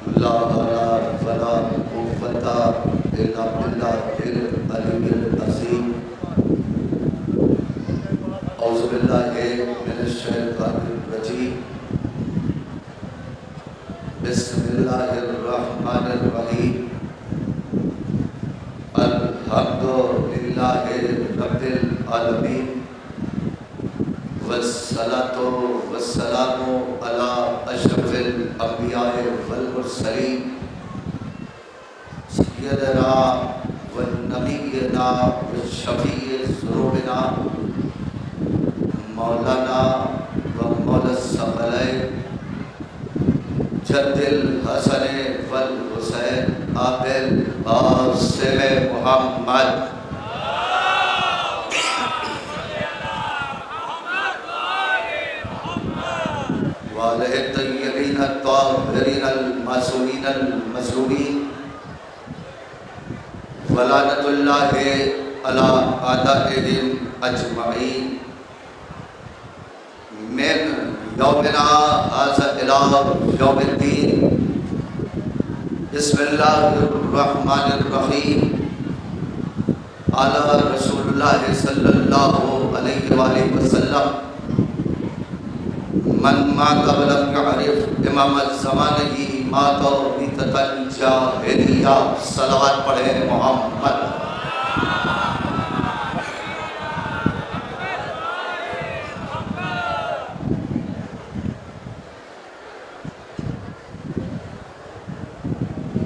ला हौला वला कुव्वता इल्ला बिल्लाहिल अलिय्यिल अज़ीम। औज़ु बिल्लाहि मिनश शैतानिर रजीम। बिस्मिल्लाहिर रहमानिर रहीम। अल्हम्दुलिल्लाहि रब्बिल आलमीन। वस्सलातु वस्सलामु अला अशरफिल अंबिया वल मुरसलीन सय्यदना व नबियना व शफीए ज़ुनूबिना मौलाना व मौला सकलैन जद्दिल हसन वल हुसैन आबिल कासिम मुहम्मद वाले तय्यबीन अत्ताहिरीन अल-मासूमीन अल-मज़लूमीन वलानतुल्लाहि अला आदाइहिम अजमईन मिन यौमिना हाज़ा इला यौमिद्दीन। बिस्मिल्लाहिर रहमानिर रहीम। अला रसूलुल्लाह सल्लल्लाहु अलैहि वसल्लम मन मा क़बलम यअरिफ इमाम ज़मानही मातो बीततन जाहिलिया। सलावत पढ़े मोहम्मद।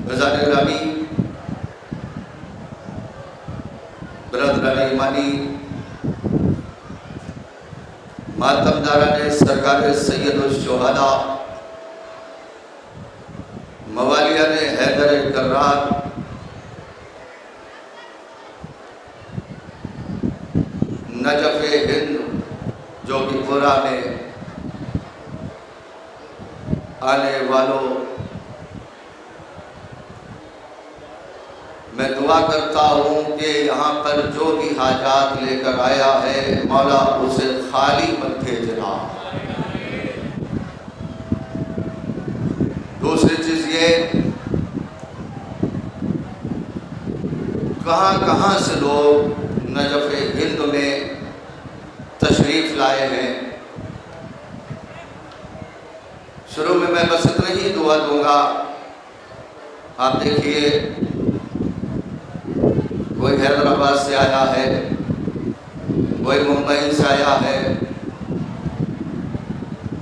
ग़ज़ाल-ए-ग्रामी बरदरान ईमानी मातमदाराने सरकार सैयदुल शुहदा मवालियाने हैदर कर्रार नजफ़ हिंद जो कि पूरा में आने वालों, मैं दुआ करता हूँ कि यहाँ पर जो भी हाजात लेकर आया है मौला उसे खाली मत भेजना। दूसरी चीज़ ये, कहाँ से लोग नजफ़ हिंद में तशरीफ़ लाए हैं। शुरू में मैं बस इतना ही दुआ दूँगा। आप देखिए, कोई हैदराबाद से आया है, कोई मुंबई से आया है,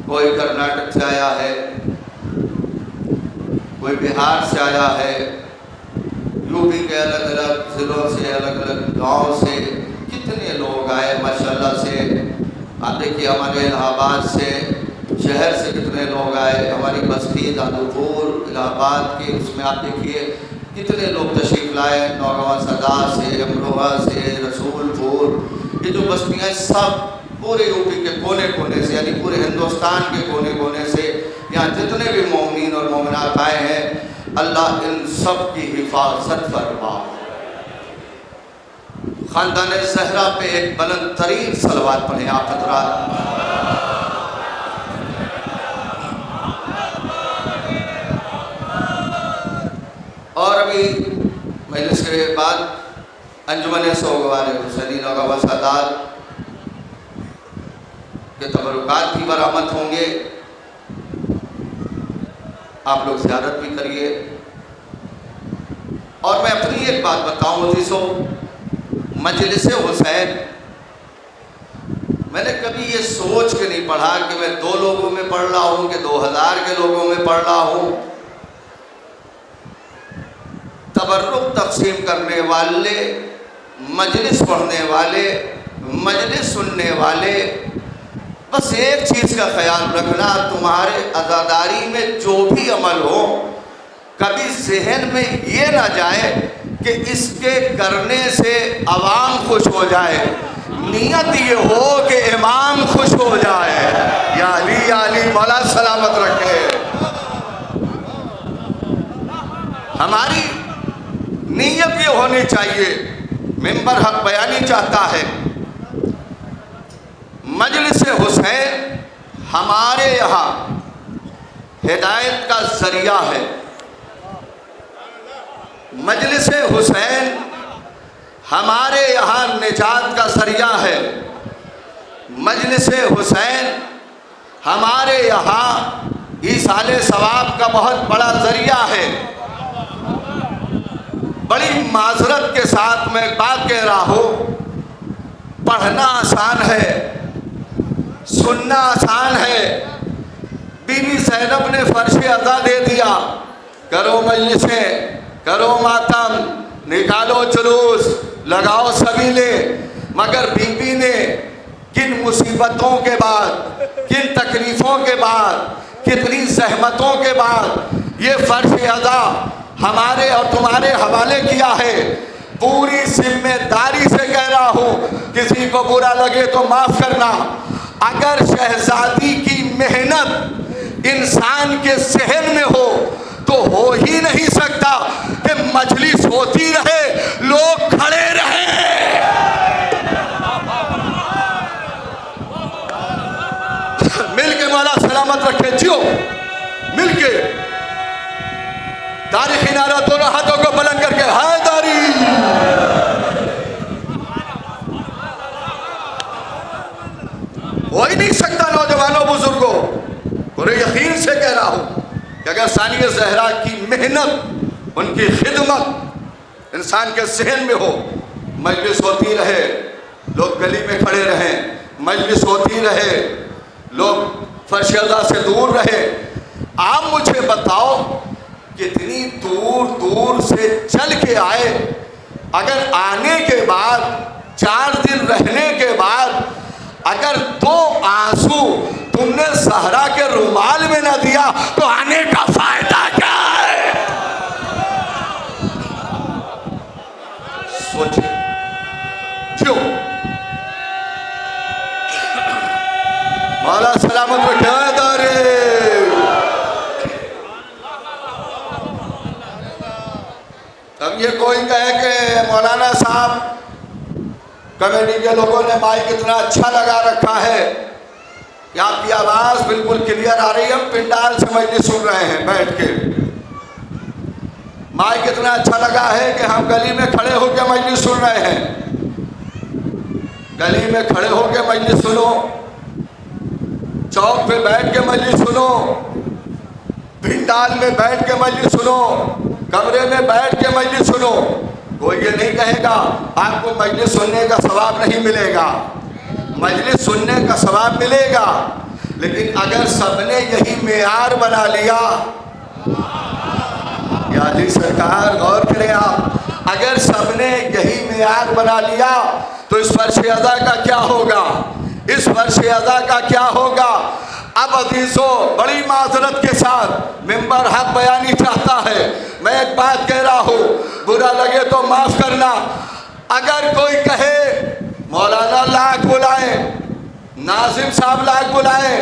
कोई कर्नाटक से आया है, कोई बिहार से आया है, यूपी के अलग अलग ज़िलों से, अलग अलग गांव से कितने लोग आए माशाल्लाह से। आप देखिए, हमारे इलाहाबाद से, शहर से कितने लोग आए, हमारी बस्ती दादूपुर इलाहाबाद के उसमें आप देखिए कितने लोग तशरीफ़ लाए। नौगावा सदा से, अमरोहा से, रसूलपुर, ये जो बस्तियाँ सब पूरे यूपी के कोने कोने से, यानी पूरे हिंदुस्तान के कोने कोने से यहाँ जितने भी मोमिन और मोमिनात आए हैं, अल्लाह इन सब की हिफाजत फरमा। ख़ानदान ज़हरा पे एक बुलंद तरीन सलवात पढ़ें आप हज़रात। और अभी मजलिस के बाद अंजुमन सोगवार हुसैनी नौगावा सादात के तबरुकात भी बरामद होंगे। आप लोग ज़ियारत भी करिए। और मैं अपनी एक बात बताऊं अज़ीज़ों, मजलिस हुसैन मैंने कभी ये सोच के नहीं पढ़ा कि मैं 2 लोगों में पढ़ रहा हूँ कि 2000 के लोगों में पढ़ रहा हूँ। तबर्रुक तक़सीम करने वाले, मजलिस पढ़ने वाले, मजलिस सुनने वाले, बस एक चीज़ का ख्याल रखना, तुम्हारे अज़ादारी में जो भी अमल हो कभी जहन में ये ना जाए कि इसके करने से अवाम खुश हो जाए। नियत ये हो कि इमाम खुश हो जाए। या अली मौला सलामत रखे। हमारी नीयत ये होनी चाहिए। मिंबर हक बयानी चाहता है, मजलिस हुसैन हमारे यहाँ हिदायत का ज़रिया है। मजलिस हुसैन हमारे यहाँ निजात का जरिया है। मजलिस हुसैन हमारे यहाँ ईसाले सवाब का बहुत बड़ा जरिया है। बड़ी माजरत के साथ मैं बात कह रहा हूँ, पढ़ना आसान है, सुनना आसान है। बीबी ज़ैनब ने फर्श अदा दे दिया, करो मजलिसें, करो मातम, निकालो जुलूस, लगाओ सबीले। मगर बीबी ने किन मुसीबतों के बाद, किन तकलीफ़ों के बाद, कितनी जहमतों के बाद ये फर्श अदा हमारे और तुम्हारे हवाले किया है। पूरी जिम्मेदारी से कह रहा हूँ, किसी को बुरा लगे तो माफ़ करना। अगर शहजादी की मेहनत इंसान के सहन में हो तो हो ही नहीं सकता कि मजलिस होती रहे, लोग खड़े रहे। मिलके मौला सलामत रखे, जियो मिलके। तारीखी नारा दोनों हाथों को बुलंद करके, हैदरी। हो ही नहीं सकता नौजवानों बुजुर्गों, पूरे यकीन से कह रहा हूं कि अगर सानिया ज़हरा की मेहनत, उनकी खिदमत इंसान के सहन में हो, मजलिस होती रहे, लोग गली में खड़े रहें, मजलिस होती रहे, लोग फर्शदा से दूर रहे। आप मुझे बताओ, कितनी दूर दूर से चल के आए, अगर आने के बाद 4 दिन रहने के बाद अगर 2 आंसू तुमने सहरा के रुमाल में न दिया तो आने का फायदा क्या है? सोचिए, क्यों? मौला सलामत रखे। अब ये कोई कहे कि मौलाना साहब कमेटी के लोगों ने माइक इतना अच्छा लगा रखा है कि आपकी आवाज़ बिल्कुल क्लियर आ रही है, हम पिंडाल से मजलिस सुन रहे हैं बैठ के। माइक इतना अच्छा लगा है कि हम गली में खड़े होकर मजलिस सुन रहे हैं। गली में खड़े होकर मजलिस सुनो, चौक पे बैठ के मजलिस सुनो, पिंडाल में बैठ के मजलिस सुनो, कमरे में बैठ के मजलिस सुनो। कोई ये नहीं कहेगा आपको मजलिस सुनने का सवाब नहीं मिलेगा, मजलिस सुनने का सवाब मिलेगा। लेकिन अगर सबने यही मेयार बना लिया, या जी सरकार गौर करें आप, अगर सबने यही मेयार बना लिया तो इस फर्श अदा का क्या होगा? इस फर्श अदा का क्या होगा? अब अजीजों, बड़ी माजरत के साथ मिंबर हक बयानी चाहता है, मैं एक बात कह रहा हूँ, बुरा लगे तो माफ़ करना। अगर कोई कहे मौलाना लाख बुलाए, नाजिम साहब लाख बुलाए,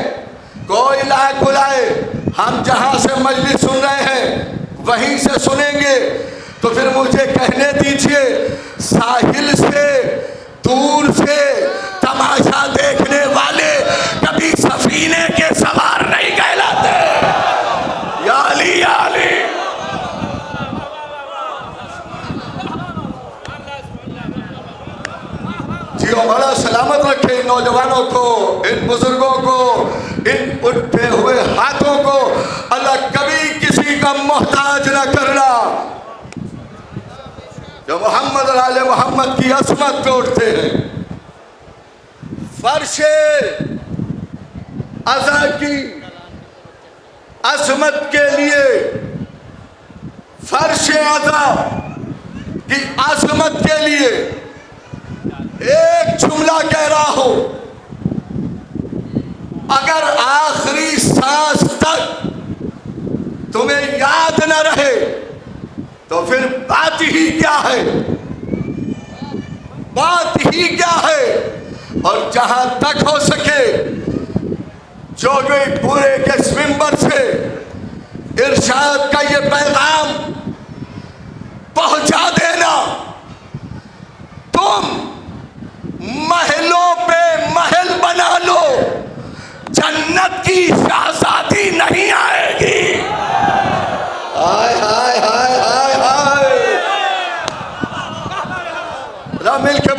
कोई लाख बुलाए, हम जहाँ से मजलिस सुन रहे हैं वहीं से सुनेंगे, तो फिर मुझे कहने दीजिए, साहिल से दूर से तमाशा देखने वाले कभी सफीने के सवार नहीं कहलाते। या अली, या अली। जी बड़ा सलामत रखे इन नौजवानों को, इन बुजुर्गों को, इन उठे हुए हाथों को। अल्लाह कभी किसी का मोहताज न करना। जो मोहम्मद और आले मोहम्मद की असमत पे उठते हैं, फर्शे अज़ा की असमत के लिए, फर्शे अज़ा की असमत के लिए एक जुमला कह रहा हूं, अगर आखिरी सांस तक तुम्हें याद न रहे तो फिर बात ही क्या है? बात ही क्या है? और जहां तक हो सके जो भी पूरे के मिंबर से इरशाद का ये पैगाम पहुंचा देना, तुम महलों पे महल बना लो, जन्नत की शहजादी नहीं आएगी। हाय हाय हाय हाय हाय।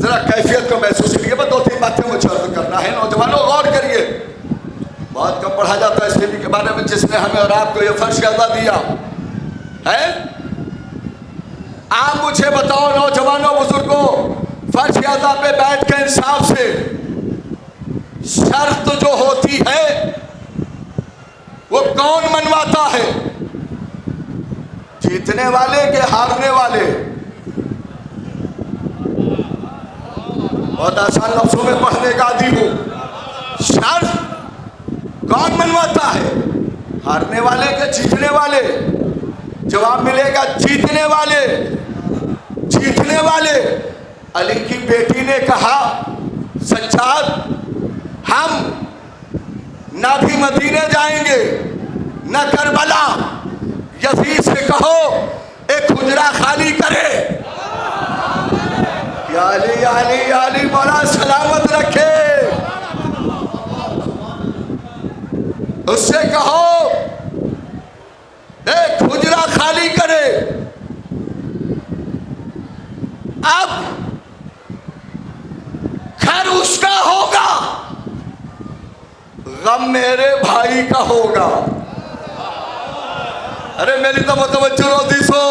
जरा कैफियत को महसूस करिए। बस 2-3 बातें मुझे अर्ज करना है। नौजवानों गौर करिए, बहुत कम पढ़ा जाता है इस नबी के बारे में जिसने हमें और आपको ये फर्श अदा दिया है। आप मुझे बताओ नौजवानों बुजुर्गों, फर्श अदा पे बैठ के इंसाफ से शर्त जो होती है वो कौन मनवाता है? जीतने वाले के हारने वाले? बहुत आसान लफ्जों में पढ़ने का आदी हूं। शर्त कौन मनवाता है? हारने वाले के जीतने वाले? जवाब मिलेगा जीतने वाले। जीतने वाले। अली की बेटी ने कहा, सज्जाद हम ना भी मदीने जाएंगे न करबला, यजीद से कहो एक हुजरा खाली करे। या अली या अली या अली, मौला सलामत रखे। उससे कहो एक हुजरा खाली करे। अब घर उसका होगा, गम मेरे भाई का होगा। अरे मेरी तो मुतवज्जो होती सो,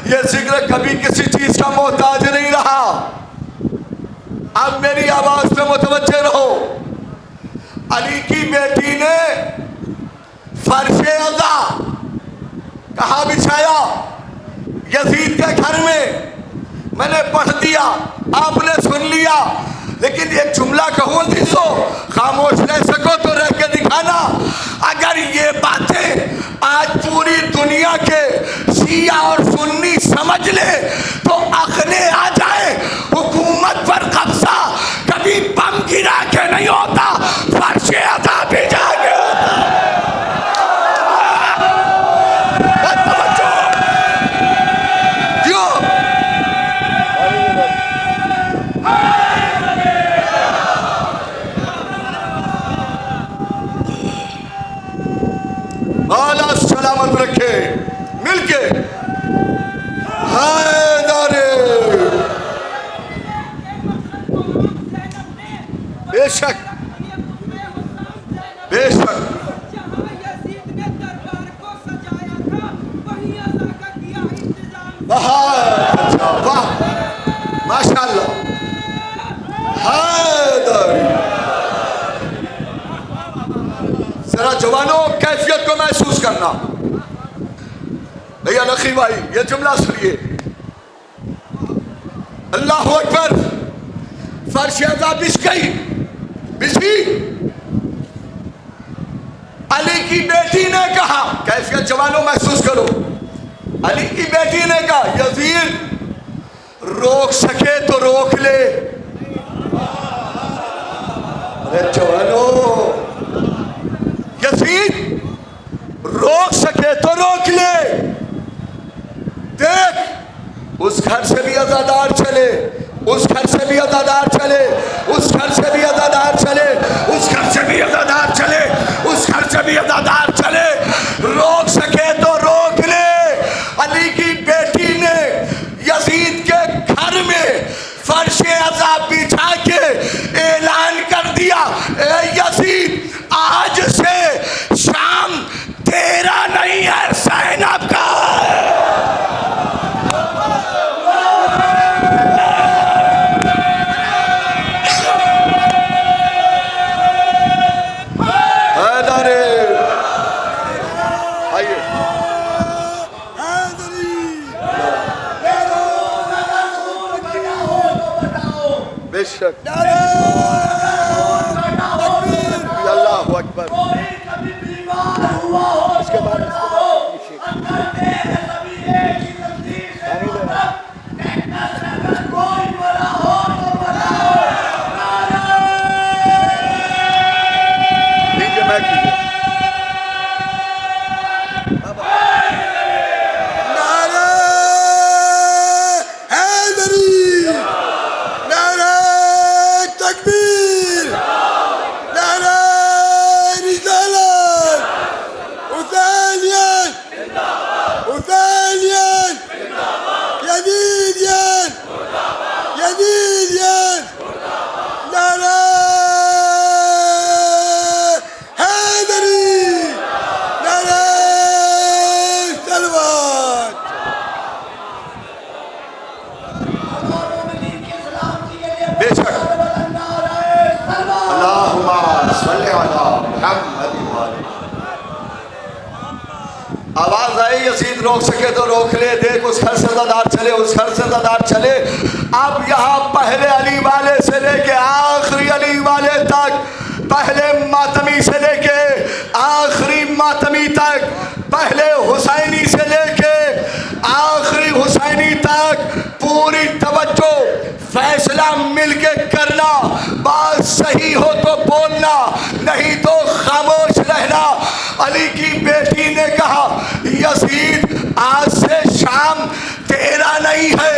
ये जिक्र कभी किसी चीज का मोहताज नहीं रहा। अब मेरी आवाज पे मुतवज्जो रहो। अली की बेटी ने फर्शे अज़ा कहाँ बिछाया? यजीद के घर में। मैंने पढ़ दिया, आपने सुन लिया, लेकिन एक जुमला कहूँ तो खामोश रह सको तो रह के दिखाना। अगर ये बातें आज पूरी दुनिया के शिया और सुन्नी समझ ले तो अखने आ जाए। हुकूमत पर कब्जा कभी बम गिरा के नहीं होता, फर्शे अज़ा भिजा के होता। मौला सलामत रखे। मिलके हैदरे। बेशक बेशक बहुत अच्छा, वाह माशाअल्लाह। हैदरे। जरा जवानों कैफियत को महसूस करना। भैया नकी भाई ये जुमला सुनिए। अल्लाह अकबर। फर्श अज़ा बिछ गई, बिछी। अली की बेटी ने कहा, कैफियत जवानों महसूस करो। अली की बेटी ने कहा, यजीद रोक सके तो रोक ले। अरे जवानों, यजीद रोक सके तो रोक ले। देख उस घर से भी अज़ादार चले, उस घर से भी अज़ादार चले, उस घर से भी अज़ादार चले, उस घर से भी अज़ादार चले, उस घर से भी अज़ादार चले। रोक सके तो रोक ले। अली की बेटी ने यजीद के घर में फर्शे अज़ा बिछा के ऐलान कर दिया, ए यजीद आज से शाम तेरा नहीं है, ज़ैनब का है। आइए बेशक। अल्लाहु अकबर। इसके बाद नारे तकबीर, नारे रिज़ा। सल्ले अला मुहम्मद व आले। आवाज आई, यजीद रोक सके तो रोक ले, देख उस घर से ज़दार चले, उस घर से ज़दार चले। अब यहाँ पहले अली वाले से लेके आखिरी अली वाले तक, पहले मातमी से लेके आखिरी मातमी तक, पहले हुसैनी से लेके आखिरी हुसैनी तक पूरी तवज्जो, फैसला मिलके करना। बात सही हो तो बोलना, नहीं तो खामोश रहना। अली की बेटी ने कहा, यजीद आज से शाम तेरा नहीं है,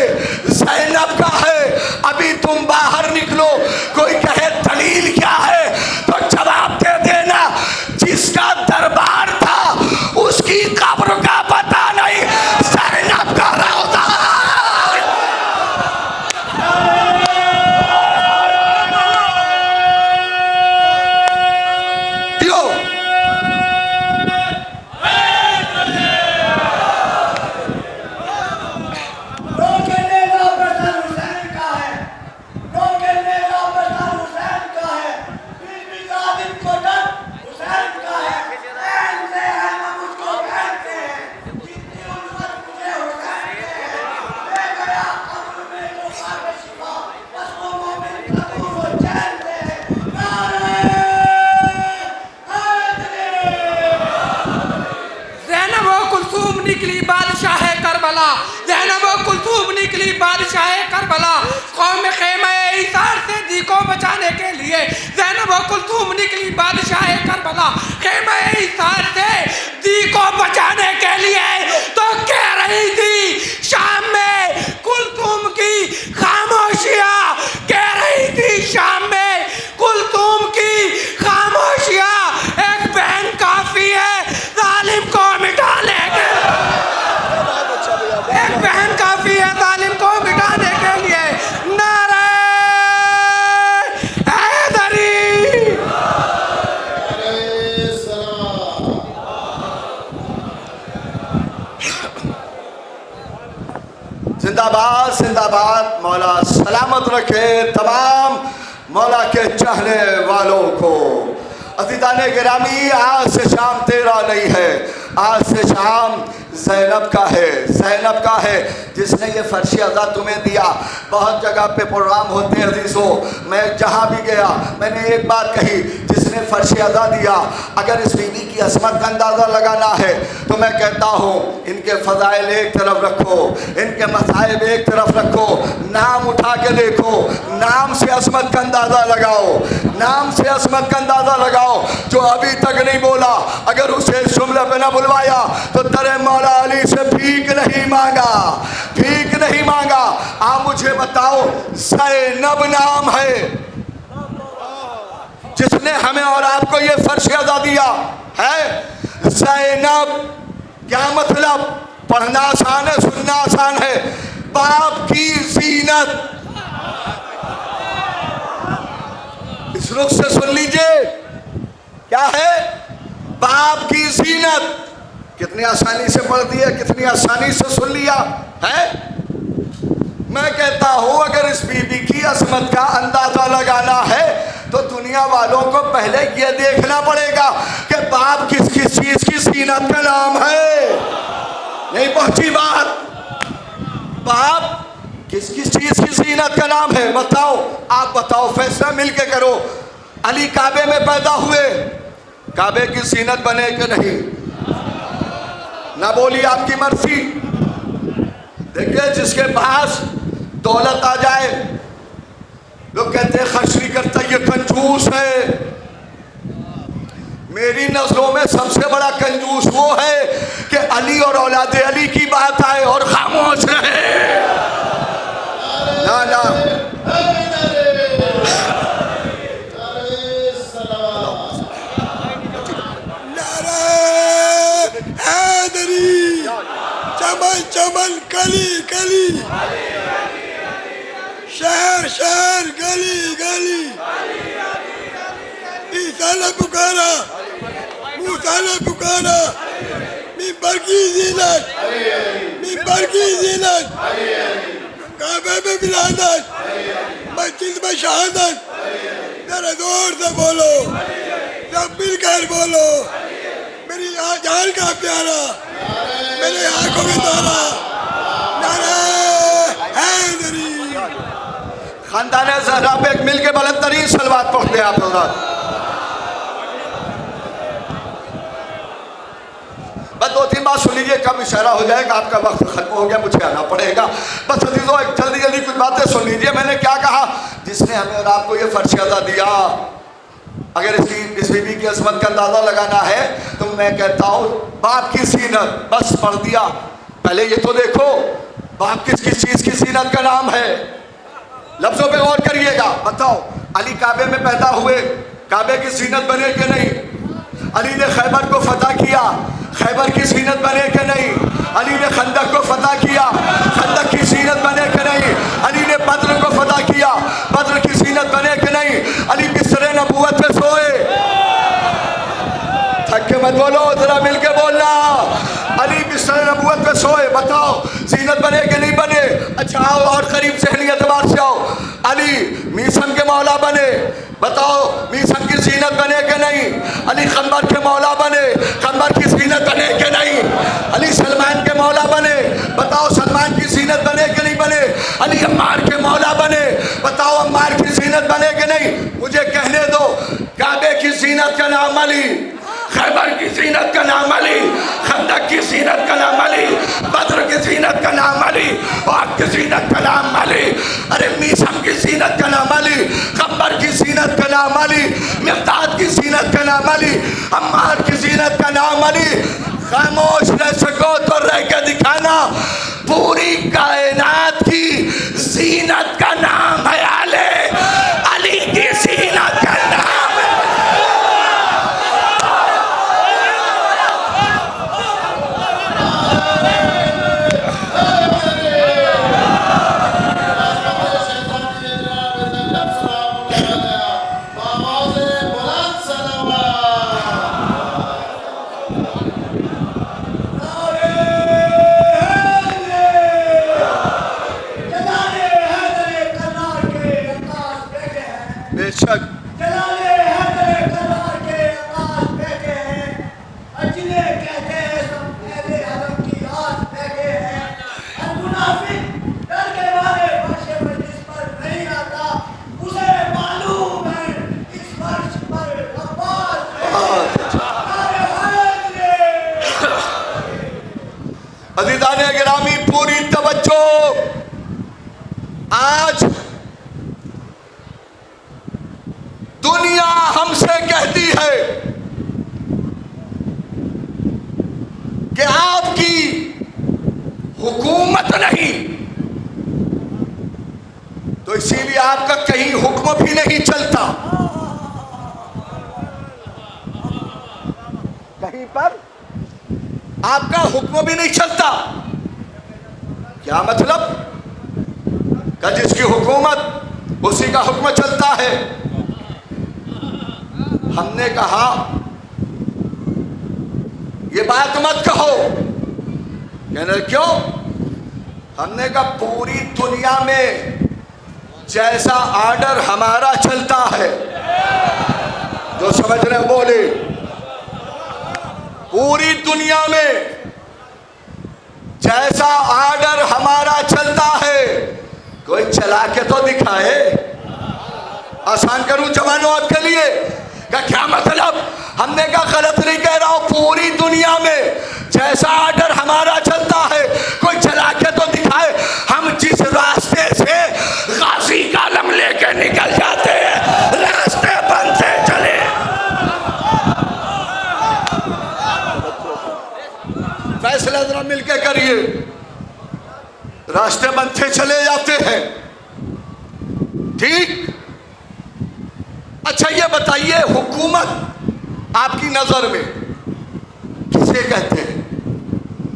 ज़ैनब का है, अभी तुम बाहर निकलो। कोई कहे दलील क्या है तो जवाब दे देना, जिसका दरबार था उसकी कब्र का पता नहीं, ज़ैनब का रौज़ा। निकली बादशाह करबला, कौम ख़ैमा इसार से दी को बचाने के लिए। ज़ैनब कुलथूम निकली बादशाह करबला, ख़ैमा इसार से दी को बचाने के लिए। तो कह रही थी शाम में कुलथूम की खामोशियाँ, कह रही थी शाम में कुलथूम की खामोशियाँ। एक बहन काफी है जालिम को मिटाने के, एक बहन काफी है जालिम को मिटाने के लिए। नारे हैदरी, जिंदाबाद जिंदाबाद। मौला सलामत रखे तमाम मौला के चाहने वालों को। अज़ीज़ाने गिरामी, आज से शाम तेरा नहीं है, आज से शाम ज़ैनब का है, ज़ैनब का है, जिसने ये फर्श अज़ा तुम्हें दिया। बहुत जगह पे प्रोग्राम होते हैं अजीज़ों, मैं जहाँ भी गया मैंने एक बात कही, जिसने फर्श अज़ा दिया, अगर इस बीवी की असमत का अंदाज़ा लगाना है तो मैं कहता हूँ इनके फ़ज़ाइल एक तरफ रखो, इनके मसाइब एक तरफ रखो, नाम उठा के देखो, नाम से असमत का अंदाज़ा लगाओ, नाम से असमत का अंदाज़ा लगाओ। जो अभी तक नहीं बोला, अगर उसे जुमले पे ना बुलवाया तो तेरे मौला अली से भीख नहीं मांगा, भीख नहीं मांगा। आप मुझे बताओ, ज़ैनब नाम है जिसने हमें और आपको ये फर्श अदा दिया है। ज़ैनब क्या मतलब? पढ़ना आसान है, सुनना आसान है। बाप की ज़ीनत, इस रुख से सुन लीजिए, क्या है? बाप की ज़ीनत। कितनी आसानी से पढ़ दिया, कितनी आसानी से सुन लिया है। मैं कहता हूं अगर इस बीबी की असमत का अंदाजा लगाना है तो दुनिया वालों को पहले ये देखना पड़ेगा कि बाप किस किस चीज की ज़ीनत का नाम है। नहीं पहुंची बात? बाप किस किस चीज की ज़ीनत का नाम है? बताओ, आप बताओ, फैसला मिलके करो। अली काबे में पैदा हुए, काबे की ज़ीनत बने कि नहीं? ना बोली आपकी मर्जी। देखिए, जिसके पास दौलत आ जाए, लोग कहते हैं खर्च नहीं करता, ये कंजूस है। मेरी नजरों में सबसे बड़ा कंजूस वो है कि अली और औलाद अली की बात आए और खामोश रहे। ना ना, चमन चमन कली कली, शहर शहर गली गली, ईसा ने पुकारा, मूसा ने पुकारा, मिंबर की ज़ीनत, मिंबर की ज़ीनत, काबे में विलादत, मस्जिद में शहादत। जरा जोर से बोलो। सब मिलकर बोलो मेरी जान का प्यारा, मेरे आंखों में तारा, नारे हैदरी। खानदान ज़हरा पे एक मिल के बुलंद तरीन सलवात पढ़ते हैं आप लोग। बस 2-3 बात सुन लीजिए, कब इशारा हो जाएगा, आपका वक्त खत्म हो गया, मुझे आना पड़ेगा। बस अजीजों एक जल्दी जल्दी कुछ बातें सुन लीजिए। मैंने क्या कहा, जिसने हमें और आपको ये फर्श अदा दिया, अगर इस बीबी की अजमत का अंदाजा लगाना है तो मैं कहता हूँ बाप की सीनत, बस पढ़ दिया। पहले ये तो देखो बाप किस किस चीज की सीनत का नाम है, लफ्जों पे गौर करिएगा। बताओ अली काबे में पैदा हुए, काबे की सीनत बने कि नहीं? अली ने खैबर को फतह किया, खैबर की सीनत बने कि नहीं? अली ने खंदक को फतह किया, खंदक की सीनत बने कि नहीं? अली ने बद्र को फतह किया, बद्र की सीनत बने कि नहीं? अली बिस्तरे नबूवत पे सोए, थक के मत बोलो, जरा मिल के बोलना। अली बिस्तरे नबूवत पे सोए, बताओ सीनत बने कि नहीं बने? अच्छा आओ और करीब सहनी एतबार से आओ, अली मीसम के मौला बने, बताओ मीसम की सीनत बने कि नहीं? अली खंबर के मौला बने, खंबर की सीनत बने कि नहीं? अली सलमान के मौला बने, बताओ सलमान की सीनत बने कि नहीं बने? अली अम्मार के मौला बने, बताओ अम्मार की सीनत बने कि नहीं? मुझे कहने दो, काबे की सीनत का नाम अली, खैबर की सीनत का नाम अली, खंदक की सीनत का नाम अली, बद्र की सीनत का नाम अली, वाक़ की सीनत का नाम अली, अरे मीसम की सीनत का नाम अली, खंबर की सीनत का नाम अली, मिक़दाद की सीनत का नाम अली, अम्मार की सीनत का नाम अली। खामोश रह सको तो रह के दिखाना, पूरी कायनात की सीनत का नाम है अली, अली की सीनत का नाम है। बेशक अज़ीज़ाने गिरामी पूरी तवज्जो, आज दुनिया हमसे कहती है कि आपकी हुकूमत नहीं, तो इसीलिए आपका कहीं हुक्म भी नहीं चलता, कहीं पर आपका हुक्म भी नहीं चलता। क्या मतलब? कि जिसकी हुकूमत उसी का हुक्म चलता है। हमने कहा ये बात मत कहो, कहने क्यों? हमने कहा पूरी दुनिया में जैसा आर्डर हमारा चलता है, जो समझ रहे बोले, पूरी दुनिया में जैसा आर्डर हमारा चलता है, कोई चला के तो दिखाए। आसान करूं जवानों आपके लिए, क्या मतलब? हमने कहा गलत नहीं कह रहा हूं, पूरी दुनिया में जैसा आर्डर हमारा चलता है, कोई चला के तो दिखाए। हम जिस रास्ते से गाजी का आलम लेके निकल जाते हैं, रास्ते बनते चले। फैसला जरा मिलके करिए, रास्ते बनते चले जाते हैं, ठीक? अच्छा ये बताइए, हुकूमत आपकी नजर में किसे कहते हैं?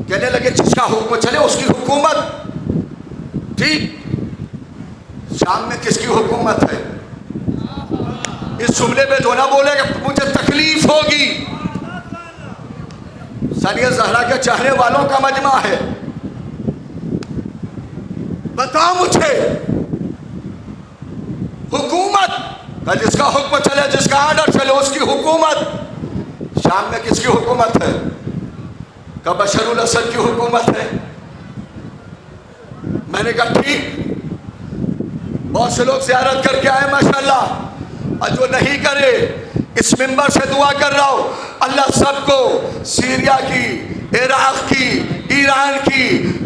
कहने लगे जिसका हुक्म चले उसकी हुकूमत, ठीक? शाम में किसकी हुकूमत है? इस जुमले में जो ना बोलेगा मुझे तकलीफ होगी, सानिया ज़हरा के चाहने वालों का मजमा है। बताओ मुझे, हुकूमत जिसका हुक्म चले, जिसका आर्डर चले, उसकी हुकूमत। शाम में किसकी हुकूमत है? का बशरुल असद की हुकूमत है। मैंने कहा ठीक, बहुत से लोग ज़ियारत करके आए माशाल्लाह, और जो नहीं करे इस मिंबर से दुआ कर रहा हूं, अल्लाह सबको सीरिया की, इराक की, ईरान की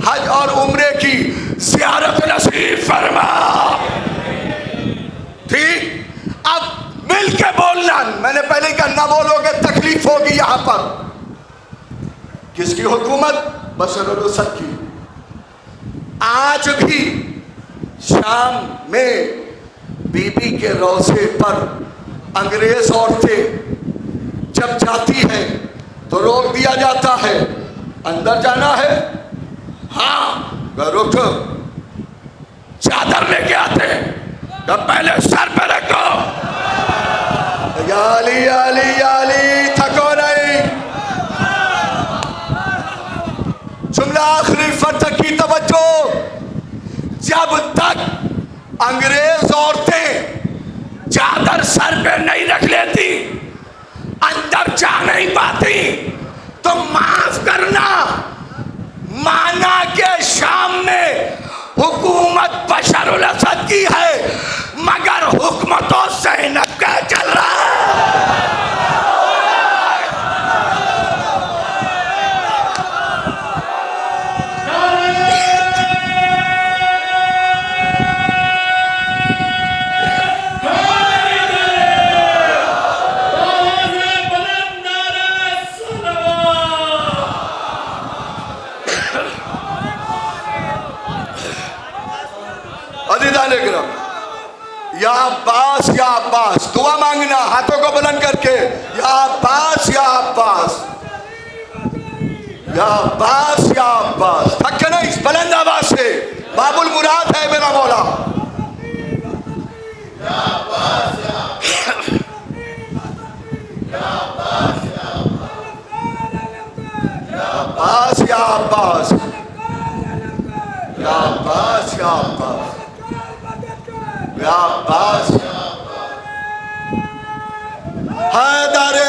हज और उम्रे की ज़ियारत नसीब फरमा। ठीक, अब मिल के बोलना। मैंने पहले कहा ना बोलोगे तकलीफ होगी। यहां पर किसकी हुकूमत? बशरुल असद की। आज भी शाम में बीबी के रोज़े पर अंग्रेज औरतें जब जाती हैं तो रोक दिया जाता है, अंदर जाना है। हाँ, रुक, चादर लेके आते हैं, तब पहले सर पे रखो। याली याली याली, थको नहीं। जुमला आखिरी फर्द की तवज्जो। जब तक अंग्रेज औरतें चादर सर पे नहीं रख लेती, अंदर जा नहीं पाती, तो माफ करना, माना के शाम में हुकूमत बशरुल असद की है, मगर हुक्म तो ज़ैनब का चल रहा है। या अब्बास, या अब्बास, दुआ मांगना हाथों को बुलंद करके, या अब्बास, या अब्बास, या अब्बास, या अब्बास। थक नहीं, इस बुलंद आवाज से बाबुल मुराद है मेरा मौला। या अब्बास, या अब्बास, या अब्बास, या अब्बास, या अब्बास, या अब्बास, या अब्बास, हैदरे।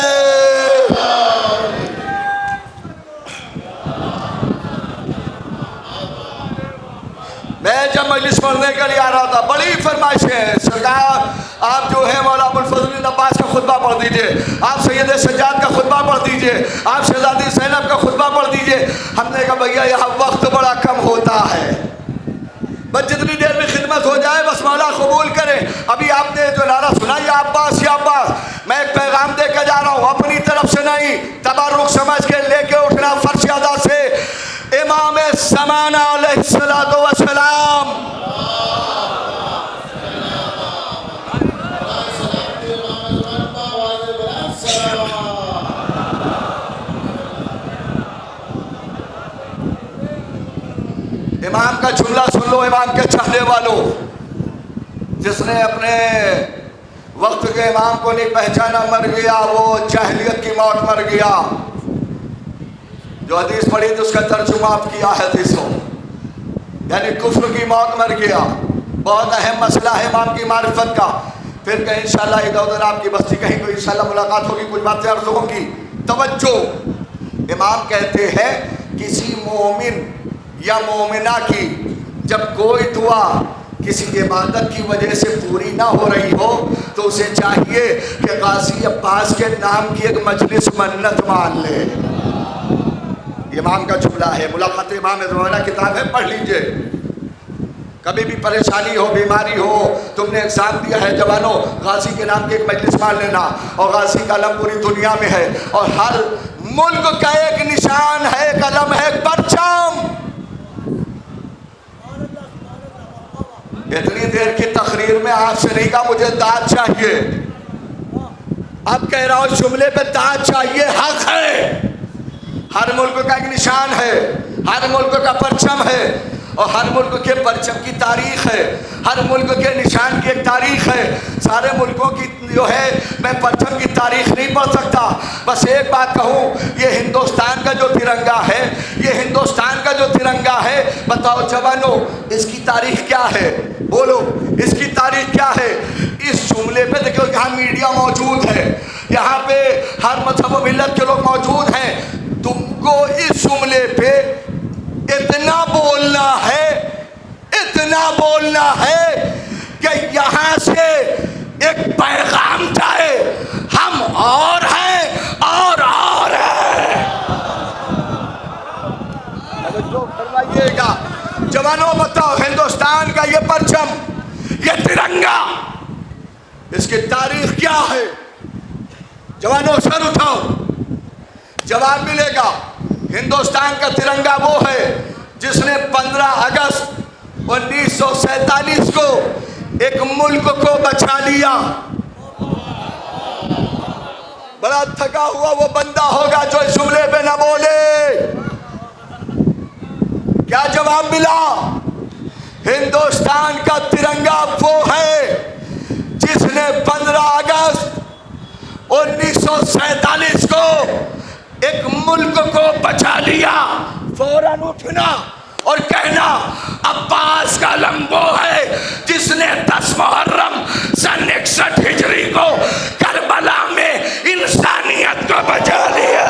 मैं जब मजलिस पढ़ने के लिए आ रहा था, बड़ी फरमाइशें हैं सरकार, आप जो है मौला अबुल फजल अब्बास का खुतबा पढ़ दीजिए, आप सैयद सज्जाद का खुतबा पढ़ दीजिए, आप शहजादी ज़ैनब का खुतबा पढ़ दीजिए। हमने कहा भैया यहाँ वक्त बड़ा कम होता है, बस जितनी देर में खिदमत हो जाए बस मौला कबूल करे। अभी आपने जो नारा सुना, या अब्बास, या अब्बास, मैं एक पैगाम दे के जा रहा हूँ, अपनी तरफ से नहीं, तबरुक समझ के लेके उठना फर्श अदा से। इमाम ज़माना अलैहिस्सलातु वस्सलाम, इमाम का जुमला सुन लो, इमाम के चाहने वालों। जिसने अपने वक्त के इमाम को नहीं पहचाना मर गया, वो जाहिलियत की मौत मर गया। जो हदीस पढ़ी थी उसका तर्जुमा आप किया है हदीसों, यानी कुफ्र की मौत मर गया। बहुत अहम मसला है इमाम की मारिफत का। फिर कहीं इंशाल्लाह इधर उधर आपकी बस्ती कहीं कोई इंशाल्लाह मुलाकात होगी, कुछ बातें अर्ज होंगी। तवज्जो, इमाम कहते हैं किसी मोमिन या मोमिना की जब कोई दुआ किसी इबादत की वजह से पूरी ना हो रही हो तो उसे चाहिए कि गाजी अब्बास के नाम की एक मजलिस मन्नत मान ले। इमाम का जुमला है, मुलाकात इमाम ज़माना किताब है, पढ़ लीजिए। कभी भी परेशानी हो, बीमारी हो, तुमने एग्ज़ाम दिया है जवानों, गाजी के नाम की एक मजलिस मान लेना। और गाजी का अलम पूरी दुनिया में है, और हर मुल्क का एक निशान है, एक अलम है, एक परचम। इतनी देर की तकरीर में आपसे नहीं कहा मुझे दाद चाहिए, अब कह रहा हूं जुमले पे दाद चाहिए, हक है। हर मुल्क का एक निशान है, हर मुल्क का परचम है, और हर मुल्क के परचम की तारीख है, हर मुल्क के निशान की एक तारीख है। सारे मुल्कों की जो है मैं परचम की तारीख नहीं पढ़ सकता, बस एक बात कहूँ, ये हिंदुस्तान का जो तिरंगा है, ये हिंदुस्तान का जो तिरंगा है, बताओ जवानों इसकी तारीख क्या है? बोलो, इसकी तारीख क्या है? इस जुमले पे देखो, यहाँ मीडिया मौजूद है, यहाँ पे हर मजहब व मिल्लत के लोग मौजूद हैं। तुमको इस जुमले पे इतना बोलना है कि यहाँ से एक पैगाम जाए, हम और हैं और हैं। जो फरमाइएगा जवानों, बताओ हिंदुस्तान का ये परचम, ये तिरंगा, इसकी तारीख क्या है? जवानों सर उठाओ, जवाब मिलेगा। हिंदुस्तान का तिरंगा वो है जिसने 15 अगस्त 1947 को एक मुल्क को बचा लिया। बड़ा थका हुआ वो बंदा होगा जो इस जुमले पे न बोले। क्या जवाब मिला? हिंदुस्तान का तिरंगा वो है जिसने 15 अगस्त 1947 को एक मुल्क को बचा लिया। फौरन उठना और कहना अब्बास का आलम वो है जिसने 10 मुहर्रम सन 61 हिजरी को करबला में इंसानियत को बचा लिया।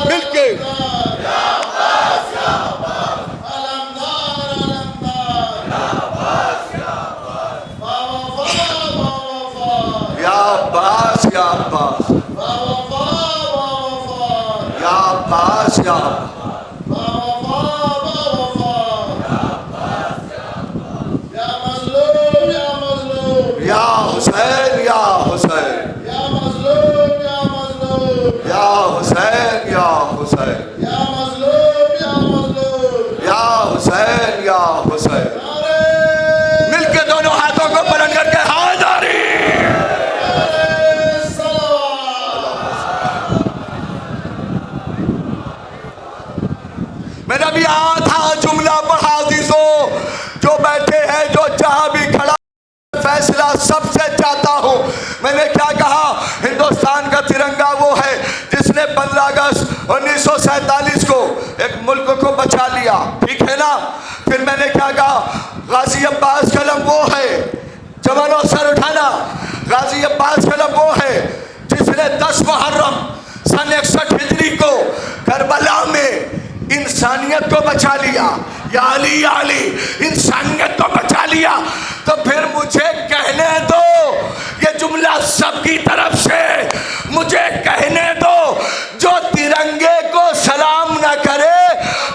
मिलके या हुसैन या हुसैन या हुसैन या हुसैन या हुसैन या हुसैन। मिलके दोनों हाथों को बुलंद करके हैदरी। मैंने अभी आधा जुमला पढ़ा दीजो, जो बैठे हैं, जो जहां भी खड़ा, फैसला सबसे चाहता हूं। मैंने क्या कहा? हिंदुस्तान का तिरंगा वो है जिसने 15 अगस्त 1947 को एक मुल्क को बचा लिया, ठीक है ना? फिर मैंने क्या कहा? गाजी अब्बास का आलम वो है, जवानों सर उठाना, गाजी अब्बास का आलम वो है जिसने 10 मुहर्रम सन 61 हिजरी को करबला में इंसानियत को बचा लिया। या अली इंसानियत को बचा लिया। तो फिर मुझे कहने दो, ये जुमला सबकी तरफ से मुझे कहने दो, जो तिरंगे को सलाम न करे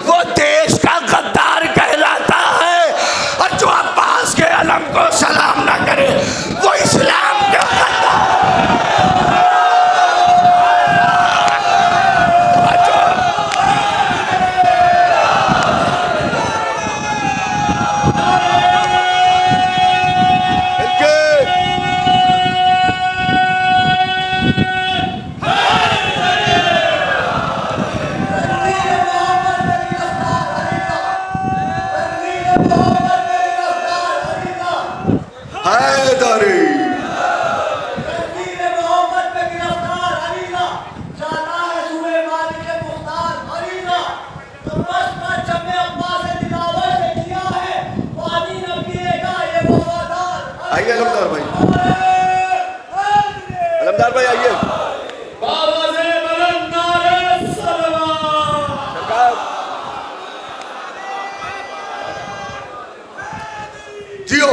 वो देश का गद्दार कहलाता है, और जो अब्बास के आलम को सलाम न करे वो इस्लाम का गद्दार। आइए अलमदार भाई आइए। जियो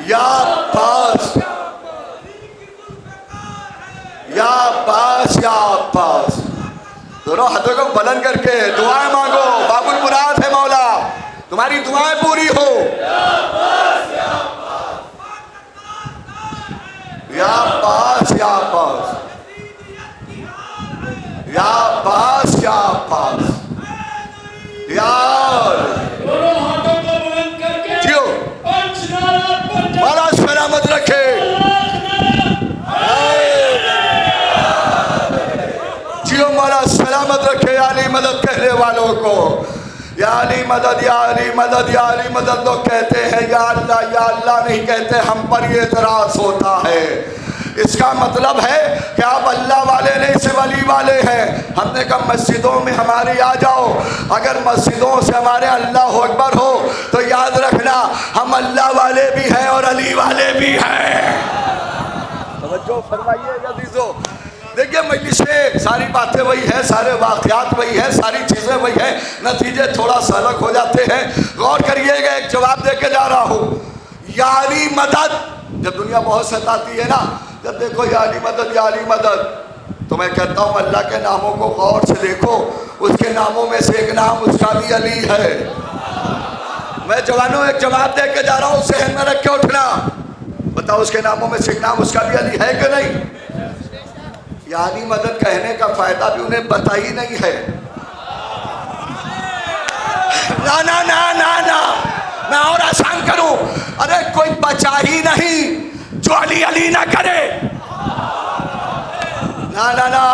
या पास या पास या पास, दोनों हाथों को बुलंद करके दुआएं मांगो। बाबुल मुराद है मौला, तुम्हारी दुआएं पूरी हो। या पास या पास या पास या पास या दोनों हाथों को बुलंद करके जियो मौला सलामत रखे। जियो मौला सलामत रखे। यानी मदद कहने वालों को यानी मदद, यानी मदद, यानी मदद लोग कहते हैं, या अल्लाह नहीं कहते। हम पर ये एतराज होता है इसका मतलब है कि आप अल्लाह वाले नहीं सिर्फ अली वाले हैं। हमने कहा मस्जिदों में हमारी आ जाओ, अगर मस्जिदों से हमारे अल्लाह अकबर हो तो याद रखना हम अल्लाह वाले भी हैं और अली वाले भी हैं। तवज्जो फरमाइए अज़ीज़ों। देखिए मजलिसें सारी बातें वही है, सारे वाक़यात वही है, सारी चीज़ें वही है, नतीजे थोड़ा सा अलग हो जाते हैं। गौर करिएगा, एक जवाब दे के जा रहा हूँ। यारी मदद जब दुनिया बहुत सताती है ना, जब देखो यारी मदद यारी मदद, तो मैं कहता हूँ अल्लाह के नामों को गौर से देखो, उसके नामों में से एक नाम उसका भी अली है। मैं जवानों एक जवाब दे के जा रहा हूँ, सहन में रख के उठना। बताओ उसके नामों में से एक नाम उसका भी अली है कि नहीं? यारी मदद कहने का फायदा भी उन्हें पता ही नहीं है। ना ना ना ना ना, मैं और आसान करूं, अरे कोई बचा ही नहीं जो अली अली ना करे। ना ना ना,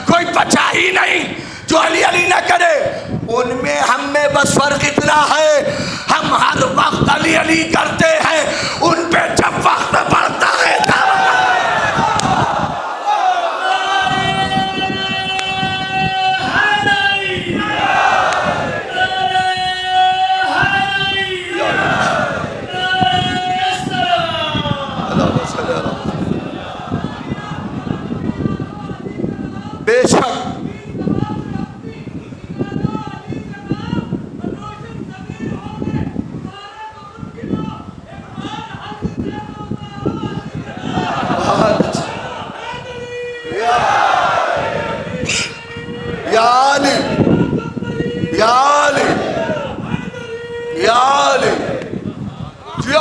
कोई बचा ही नहीं जो अली अली ना करे। उनमें हम में बस फर्क इतना है, हम हर वक्त अली अली करते हैं, उन पे जब वक्त बढ़ता है बेशक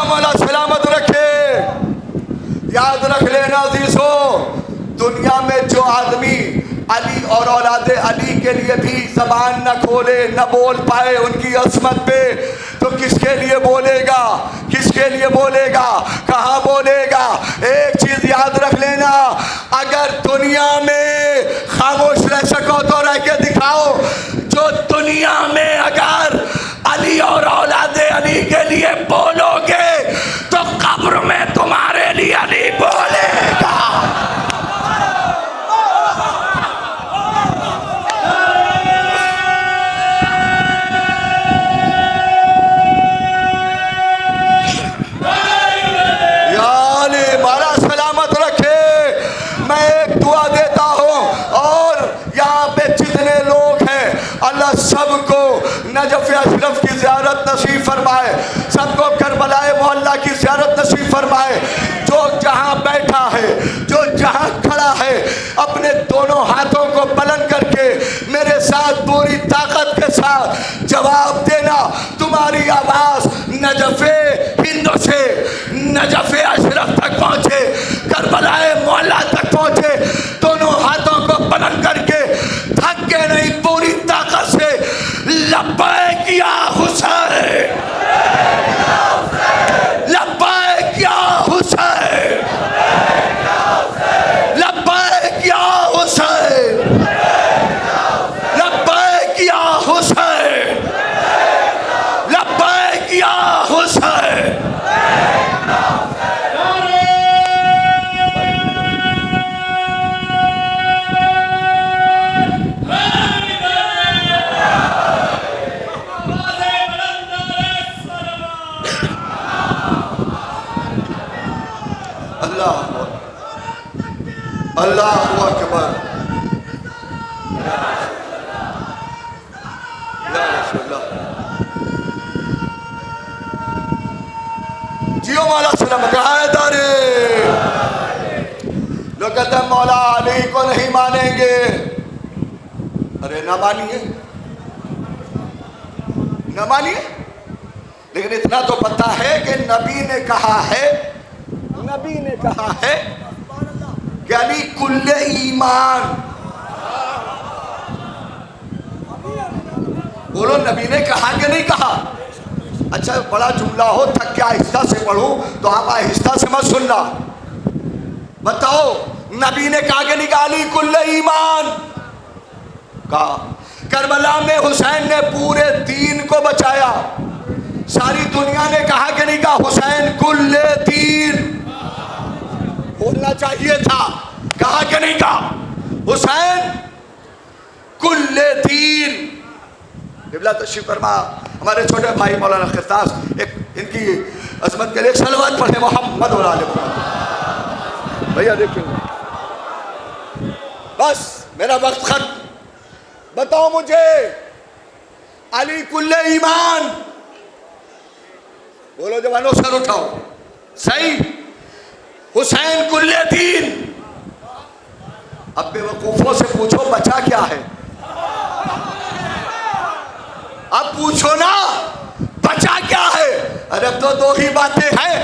मौला सलामत रखे। याद रख लेना अज़ीज़ों, दुनिया में जो आदमी अली और औलादे अली के लिए भी ज़बान न खोले, न बोल पाए उनकी असमत पे, तो किसके लिए बोलेगा? किसके लिए बोलेगा? कहाँ बोलेगा? एक चीज़ याद रख लेना, अगर दुनिया में खामोश रह सको तो रह के दिखाओ। जो दुनिया में अगर अली और औलादे अली के लिए बोलोगे तो कब्र में तुम्हारे लिए अली बोलेगा। सबको नजफ अशरफ की ज़ियारत नसीब फरमाए, सबको करबलाए मोहल्ला की ज़ियारत नसीब फरमाए। जो जहाँ बैठा है, जो जहाँ खड़ा है, अपने दोनों हाथों को बुलंद करके मेरे साथ पूरी ताकत के साथ जवाब देना। तुम्हारी आवाज़ नजफ़े हिंदू से नजफ़े अशरफ तक पहुँचे, करबलाए मोहल्ला तक पहुँचे। दोनों हाथों को बुलंद करके थक के नहीं, पूरी ताकत से लब्बैक या हुसैन, लब्बैक या हुसैन, लब्बैक या हुसैन, लब्बैक या हुसैन, लब्बैक या हुसैन। अल्लाहु अकबर। जियो मौला सलामत दारे। लोग कहते हैं मौला अली को नहीं मानेंगे। अरे ना मानिए, ना मानिए, लेकिन इतना तो पता है कि नबी ने कहा है, नबी ने कहा है कि अली कुल्ले ईमान। बोलो नबी ने कहा कि नहीं कहा? अच्छा बड़ा जुमला हो, थक के आहिस्ता से पढ़ूं तो आप आहिस्ता से मत सुनना। बताओ नबी ने कहा कि नहीं कहा? अली कुल्ले ईमान कहा। करबला में हुसैन ने पूरे दीन को बचाया। सारी दुनिया ने कहा कि नहीं कहा? हुसैन कुल्ले दीन। बोलना आना चाहिए था, कहा कि नहीं कहा? हुसैन कुल्ले दीन। किबला तशरीफ फरमा। हमारे छोटे भाई मौलाना खिरतास एक इनकी अजमत के लिए एक सलवात पढ़े मोहम्मद और आले मोहम्मद। भैया देखिए, बस मेरा वक्त खत्म। बताओ मुझे, अली कुल्ले ईमान, बोलो जवानों, सर उठाओ। सही। हुसैन कुल्ले दीन। अब बेवकूफों से पूछो बचा क्या है? अब पूछो ना बचा क्या है? अरे अब तो दो ही बातें हैं,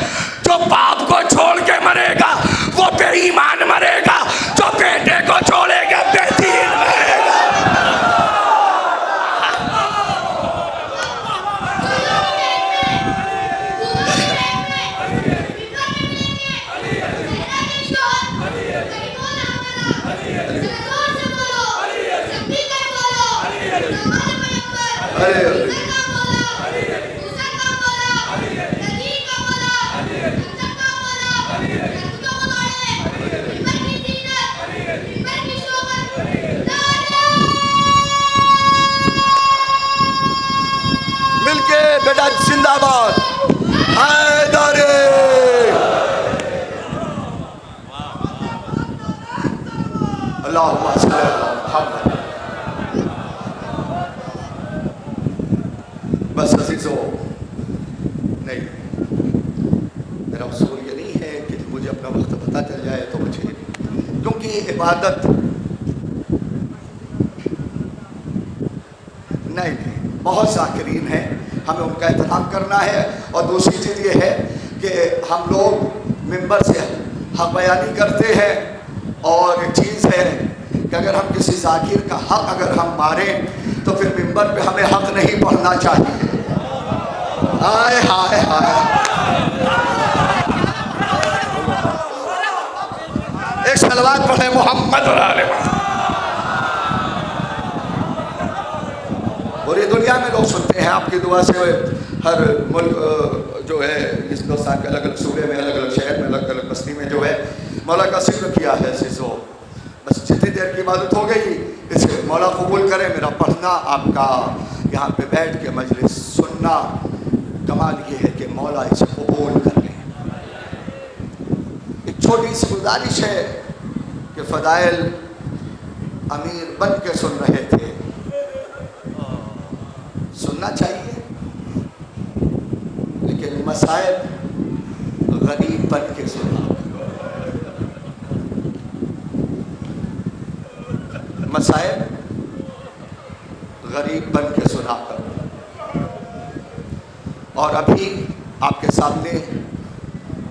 जो बाप को छोड़ के मरेगा वो बेईमान मरेगा, जो बेटे को छोड़ेगा बेदीन मरेगा। मिलके बेटा जिंदाबाद। हैदरे अल्लाहुम्मा सल्ली अला मुहम्मद। बस अजीजों, नहीं, मेरा उसूल ये नहीं है कि मुझे अपना वक्त पता चल जाए तो मुझे, क्योंकि इबादत नहीं, बहुत ज़ाकिरीन हैं, हमें उनका एहतराम करना है। और दूसरी चीज़ ये है कि हम लोग मिंबर से हक बयानी करते हैं, और एक चीज़ है कि अगर हम किसी ज़ाकिर का हक अगर हम मारें तो फिर मिंबर पे हमें हक नहीं पढ़ना चाहिए। हाय हाय हाय। एक सलवात पढ़े मोहम्मद और आले मोहम्मद। पूरी दुनिया में लोग सुनते हैं आपकी दुआ से। हर मुल्क जो है इस हिंदुस्तान के अलग अलग सूबे में, अलग अलग शहर में, अलग अलग बस्ती में जो है मौला का जिक्र किया है। सीसो बस जितनी देर की इबादत हो गई, इसे मौला कबूल करे। मेरा पढ़ना, आपका यहाँ पे बैठ के मजलिस सुनना, कमाल ये है कि मौला इसे कबूल कर ले। एक छोटी सी गुजारिश है कि फ़दाइल अमीर बन के सुन रहे थे, सुनना चाहिए, लेकिन मसाइब गरीब बन के सुना। मसाइब गरीब बन के सुना कर। और अभी आपके सामने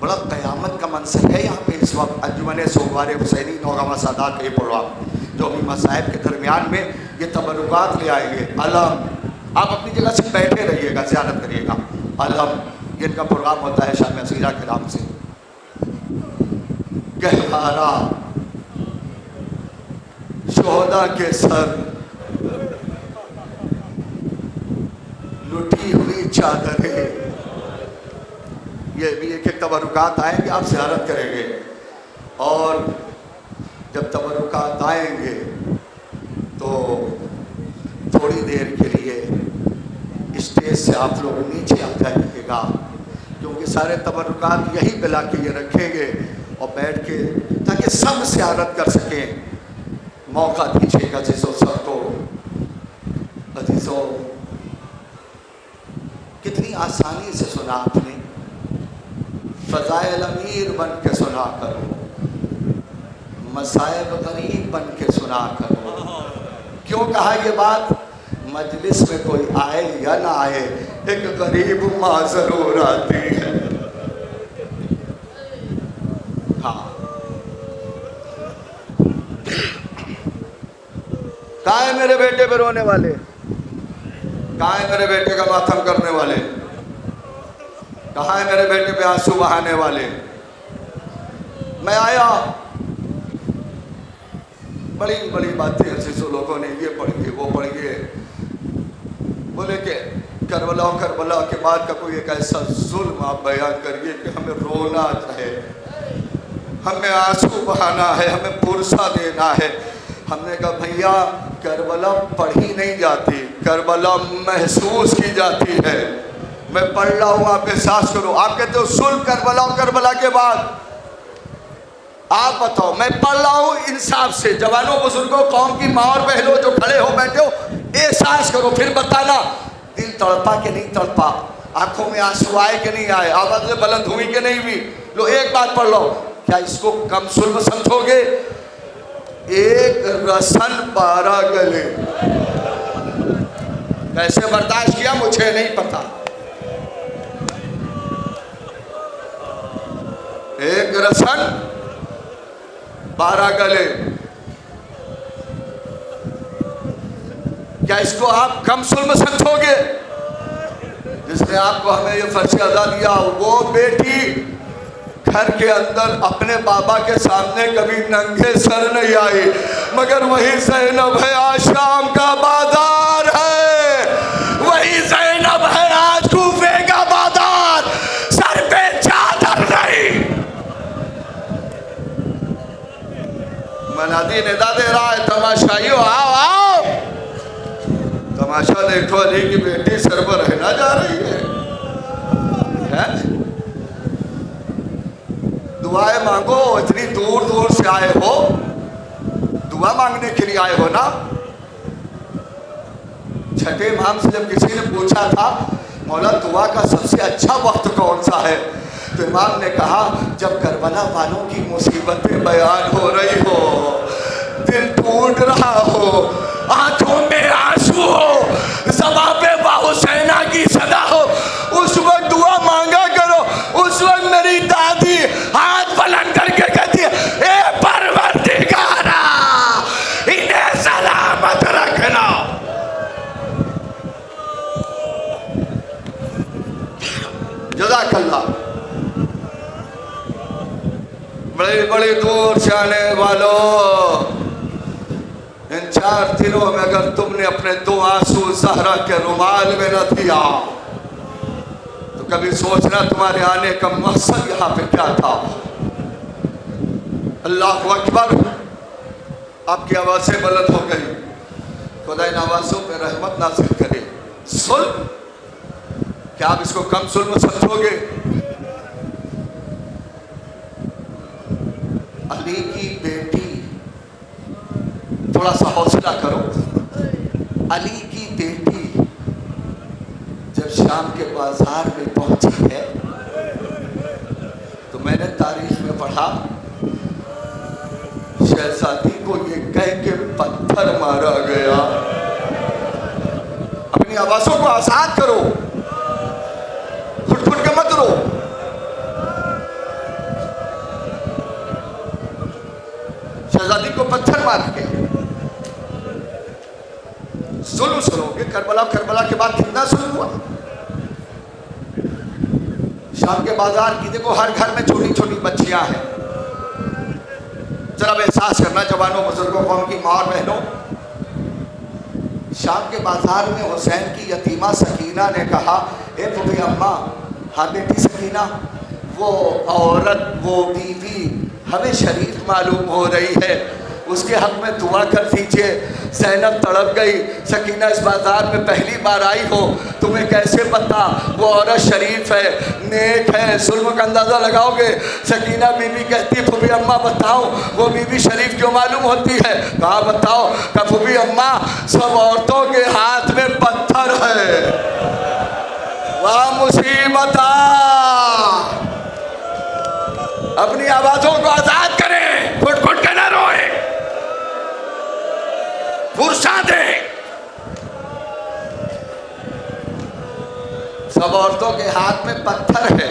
बड़ा क़यामत का मंजर है। यहाँ पे इस वक्त अंजुमन सोमवार हुसैनी नौगावा सादात का ये प्रोग्राम, जो अभी मसाइब के दरमियान में ये तबरुकात ले आएंगे। अलम, आप अपनी जगह से बैठे रहिएगा, ज़ियारत करिएगा। अलम, ये इनका प्रोग्राम होता है शाम असीरा के नाम से। गहवारा शोहदा के सर, लुटी हुई चादरें, ये भी एक एक तबरुकात आएंगे, आप ज़ियारत करेंगे। और जब तबरुकात आएंगे तो थोड़ी देर के लिए स्टेज से आप लोग नीचे आ जाइएगा, क्योंकि सारे तबरुकात यही पिला के ये रखेंगे और बैठ के, ताकि सब ज़ियारत कर सकें। मौका दीजिएगा अजीज़ों सबको। अजीज़ों, कितनी आसानी से सुना आपने। फ़ज़ाइल अमीर बन के सुना करो, मसाइब गरीब बन के सुना करो। क्यों कहा ये बात? मजलिस में कोई आए या ना आए, एक गरीब माँ जरूर आती है। हाँ, कहाँ है मेरे बेटे पे रोने वाले? कहाँ है मेरे बेटे का मातम करने वाले? कहाँ है मेरे बेटे पे आंसू बहाने वाले? मैं आया, बड़ी बड़ी बातें अजीज़ों लोगों ने ये पढ़ी वो पढ़ी, बोले कि करबला के बाद का कोई एक ऐसा जुल्म आप बयान करिए कि हमें रोना चाहे। हमें आंसू बहाना है, हमें पुरसा देना है। हमने कहा भैया करबला पढ़ी नहीं जाती, करबला महसूस की जाती है। मैं पढ़ रहा हूँ, आप एहसास करो। आप कहते हो सुल्ह करबला और करबला के बाद। आप बताओ, मैं पढ़ रहा हूँ इंसाफ से। जवानों बुजुर्गों, कौम की माँ और बहनों जो खड़े हो बैठे हो, एहसास करो, फिर बताना दिल तड़पा कि नहीं तड़पा, आंखों में आंसू आए कि नहीं आए, आवाज़ें बुलंद हुई कि नहीं हुई। लो एक बात पढ़ लो, क्या इसको कम सुल्म समझोगे? एक रसन 12 गले। कैसे बर्दाश्त किया मुझे नहीं पता। एक रसन 12 गले, क्या इसको आप कम सुल्म समझोगे? जिसने आपको हमें ये फर्ज अदा दिया, वो बेटी घर के अंदर अपने बाबा के सामने कभी नंगे सर नहीं आई, मगर वही ज़ैनब है आज शाम का बाजार है, वही ज़ैनब है आज कूफे का बाजार, सर पे चादर नहीं। मनादी निदा दे रहा है, तमाशाइयों आओ आओ, तमाशा देखो, अली की बेटी सर पर रहना जा रही है। दुआएं मांगो, इतनी दूर दूर से आए हो, दुआ मांगने के लिए आए हो ना। छठे इमाम से जब किसी ने पूछा था मौला दुआ का सबसे अच्छा वक्त कौन सा है, तो इमाम ने कहा जब करबला वालों की मुसीबतें बयान हो रही हो, दिल टूट रहा हो, आंखों में आंसू हो, ज़बां पे हुसैना की सदा हो, उस वक्त दुआ मांगा करो। उस वक्त मेरी दादी हाथ बुलंद करके कहती है, ए परवरदिगारा इन्हें सलामत रखना। जज़ाकल्लाह। बड़े बड़े दूर से आने वालों, इन 4 दिनों में अगर तुमने अपने 2 आंसू ज़हरा के रुमाल में न दिया तो कभी सोचना तुम्हारे आने का मकसद यहाँ पे क्या था। अल्लाहु अकबर। आपकी आवाज़ें बुलंद हो गई, खुदा इन आवाज़ों पे रहमत नाज़िल करे। सुल्ह, क्या आप इसको कम सुल्ह समझोगे? अली की बेटी, थोड़ा सा हौसला करो। अली की बेटी जब शाम के बाजार में पहुंची है तो मैंने तारीख में पढ़ा, शहजादी को ये कह के पत्थर मारा गया। अपनी आवाज़ों को आजाद करो, फुट फुट के मत रो। शहजादी को पत्थर मार के जुल्म सुनोगे। करबला के बाद कितना जुल्म हुआ। शाम के बाजार की देखो, हर घर में छोटी छोटी बच्चियां हैं। जरा एहसास करना जवानों बुजुर्गों कौम की माँ और बहनों, शाम के बाजार में हुसैन की यतीमा सकीना ने कहा, ए फूफी अम्मा, हाँ बेटी सकीना, वो औरत, वो बीवी हमें शरीफ मालूम हो रही है, उसके हक में दुआ कर दीजिए। ज़ैनब तड़प गई, सकीना इस बाज़ार में पहली बार आई हो, तुम्हें कैसे पता वो औरत शरीफ है, नेक है, जुल्म का अंदाज़ा लगाओगे। सकीना बीबी कहती, फूफी अम्मा बताओ वो बीबी शरीफ क्यों मालूम होती है? कहा बताओ? कहा फूफी अम्मा, सब औरतों के हाथ में पत्थर है। वाह मुसीबत। अपनी आवाज़ों को आज़ाद करें, फुट फुट के न रोए, फुर्सा दे। सब औरतों के हाथ में पत्थर है,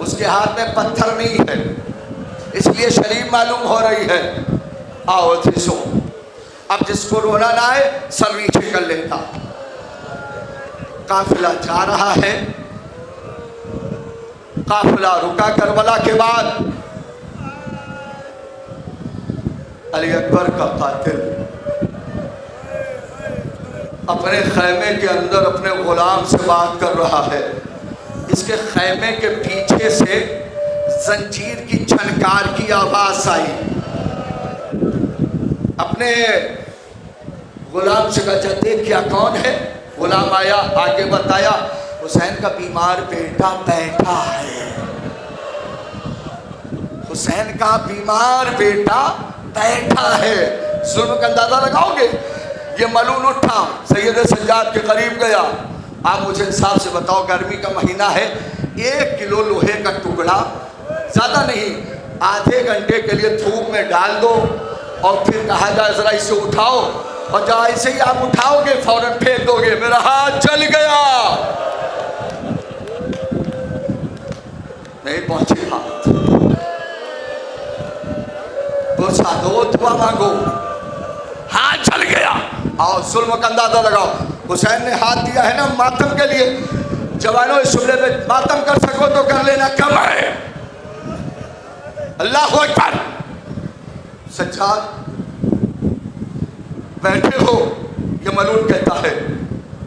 उसके हाथ में पत्थर नहीं है, इसलिए शरीफ मालूम हो रही है। आओ जिसो, अब जिसको रोना ना आए सर नीचे कर लेता। काफिला जा रहा है, काफिला रुका करबला के बाद। अली अकबर का कातिल अपने खैमे के अंदर अपने गुलाम से बात कर रहा है। इसके खैमे के पीछे से जंजीर की छनकार की आवाज आई। अपने गुलाम से कहा, देख क्या कौन है? गुलाम आया, आगे बताया, हुसैन का बीमार बेटा बैठा है। हुसैन का बीमार बेटा बैठा है। जुल्म का अंदाजा लगाओगे? ये मलून उठा, सैयद सज्जाद के करीब गया। आप मुझे इंसाफ से बताओ, गर्मी का महीना है, 1 किलो लोहे का टुकड़ा, ज़्यादा नहीं, आधे घंटे के लिए धूप में डाल दो और फिर कहा जाए ज़रा इसे उठाओ, और जहाँ ऐसे ही आप उठाओगे फौरन फेंक दोगे, मेरा हाथ जल गया, नहीं पहुंचे हाथ। तो साधो दुआ मांगो, हाथ जल गया। और जुल्म का अंदाजा लगाओ, हुसैन ने हाथ दिया है ना मातम के लिए। जवानों, इस जुमले में मातम कर सको तो कर लेना, कम है। अल्लाह अकबर। सज्जाद बैठे हो? ये मलून कहता है।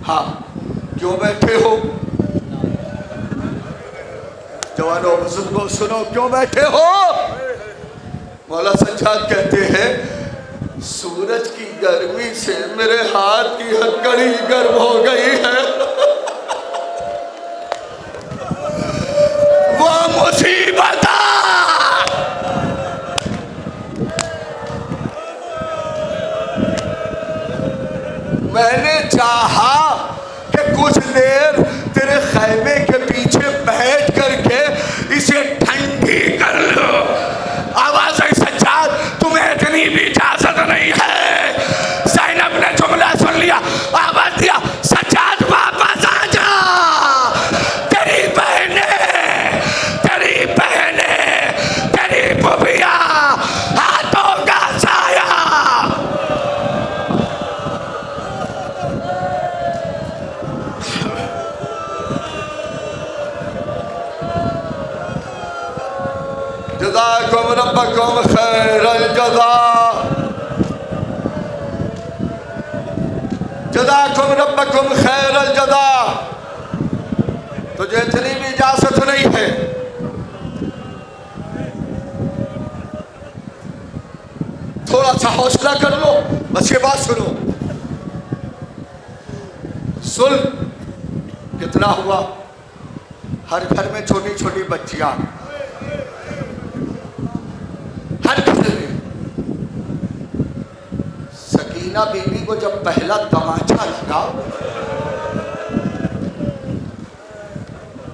हाँ, क्यों बैठे हो? जवानों, बुजुर्गों, सुनो, क्यों बैठे हो? मौला सज्जाद कहते हैं, सूरज की गर्मी से मेरे हाथ की हथकड़ी गर्म हो गई है। वो मुसीबत मैंने चाहा कि कुछ देर तेरे खैमे के पीछे बैठ करके इसे ठंडी कर लो। आवाज आई, सज्जाद तुम्हें इतनी भी इजाजत नहीं है। ज़ैनब ने जुमला सुन लिया, आवाज दिया, सज्जाद वापस आ जा, तेरी बहने, तेरी बुबिया हाथों का साया। जज़ाकुम रब्बकुम खैरल जज़ा, जज़ाकुम रब्बकुम खैरल जज़ा। तुझे इतनी भी इजाजत नहीं है। थोड़ा सा हौसला कर लो, बस ये बात सुनो। सुन, कितना हुआ? हर घर में छोटी छोटी बच्चियां, हर घर में। सकीना बीबी को जब पहला तमाचा लगा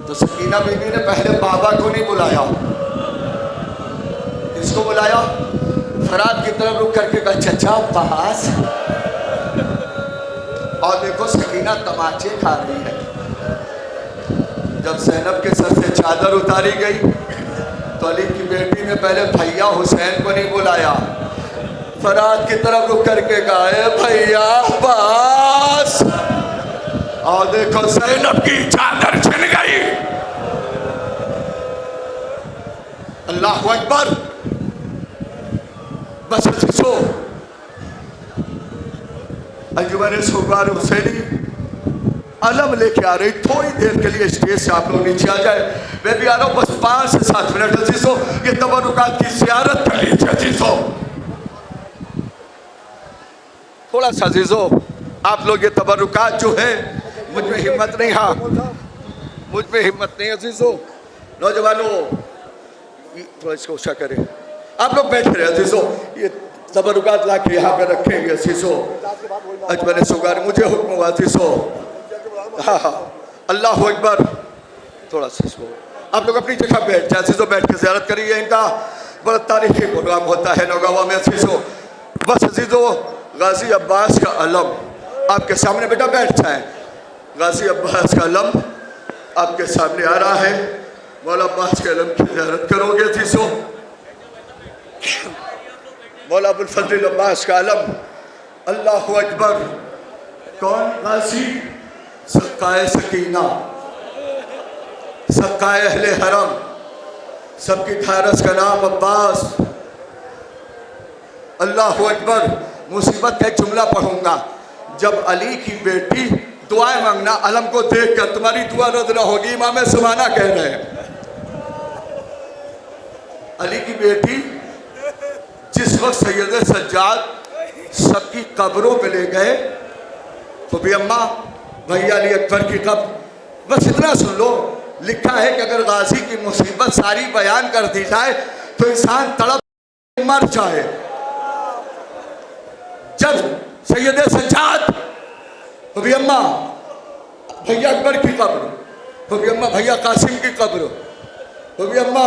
तो सकीना बीबी ने पहले बाबा को नहीं बुलाया, किसको बुलाया? फरात की तरफ रुक करके कहा, चचा पास। और देखो सकीना तमाचे खा रही है। जब ज़ैनब के सर से चादर उतारी गई तो अली की बेटी ने पहले भैया हुसैन को नहीं बुलाया, फरात की तरफ रुक करके कहा, भैया पास। और देखो ज़ैनब की चादर छिन गई। अल्लाह अकबर। बस सो अंजुमन सुगवार हुसैनी अलम लेके आ रही। थोड़ी देर के लिए स्टेज से आप लोग नीचे आ जाए, मैं भी आ रहा हूँ, बस 5 से 7 मिनट अजीजों, ये तबरुकात की ज़ियारत कर लीजिए अजीजों। थोड़ा सा अजीजों, आप लोग ये तबरुकात जो है, मुझ में हिम्मत नहीं, हाँ मुझ में हिम्मत नहीं अजीजों। नौजवानों, थोड़ा इसको ऊँचा करें। आप लोग बैठे रहे अजीजों, ये तबरुकात ला के यहाँ पे रखेंगे अजीजों। अजमल सुगार मुझे हुक्म हुआ अजीजों। हाँ हाँ, अल्लाह अकबर। थोड़ा सा इसको आप लोग अपनी जगह बैठ जाए अजीजों, बैठ के ज़ियारत करिए। इनका बड़ा तारीखी प्रोग्राम होता है नौगावा में अजीजों। बस अजीजों, गाजी अब्बास का अलम आपके सामने, बेटा बैठ जाए। गाजी अब्बास का अलम आपके सामने आ रहा है। मौला अब्बास के अलम की ज़ियारत करोगे अजीजों। मौला अबुल फजल अब्बास का अलम, अल्लाह अकबर। कौन? गाजी सक्काए सकीना, सक्काए अहले हरम, सबकी ठारस का नाम अब्बास। अल्लाह अकबर। मुसीबत का एक जुमला पढ़ूंगा। जब अली की बेटी दुआएं मांगना, अलम को देखकर तुम्हारी दुआ रद्द न होगी, इमाम ज़माना कह रहे हैं। अली की बेटी जिस वक्त सैयद सज्जाद सबकी कब्रों पे ले गए तो भी अम्मा भैया अली अकबर की कब्र, बस इतना सुन लो, लिखा है कि अगर गाजी की मुसीबत सारी बयान कर दी जाए तो इंसान तड़प मर जाए। जब सैयद सज्जाद तो भी अम्मा भैया अकबर की कब्र, तो भी अम्मा भैया कासिम की कब्र, तो भी अम्मा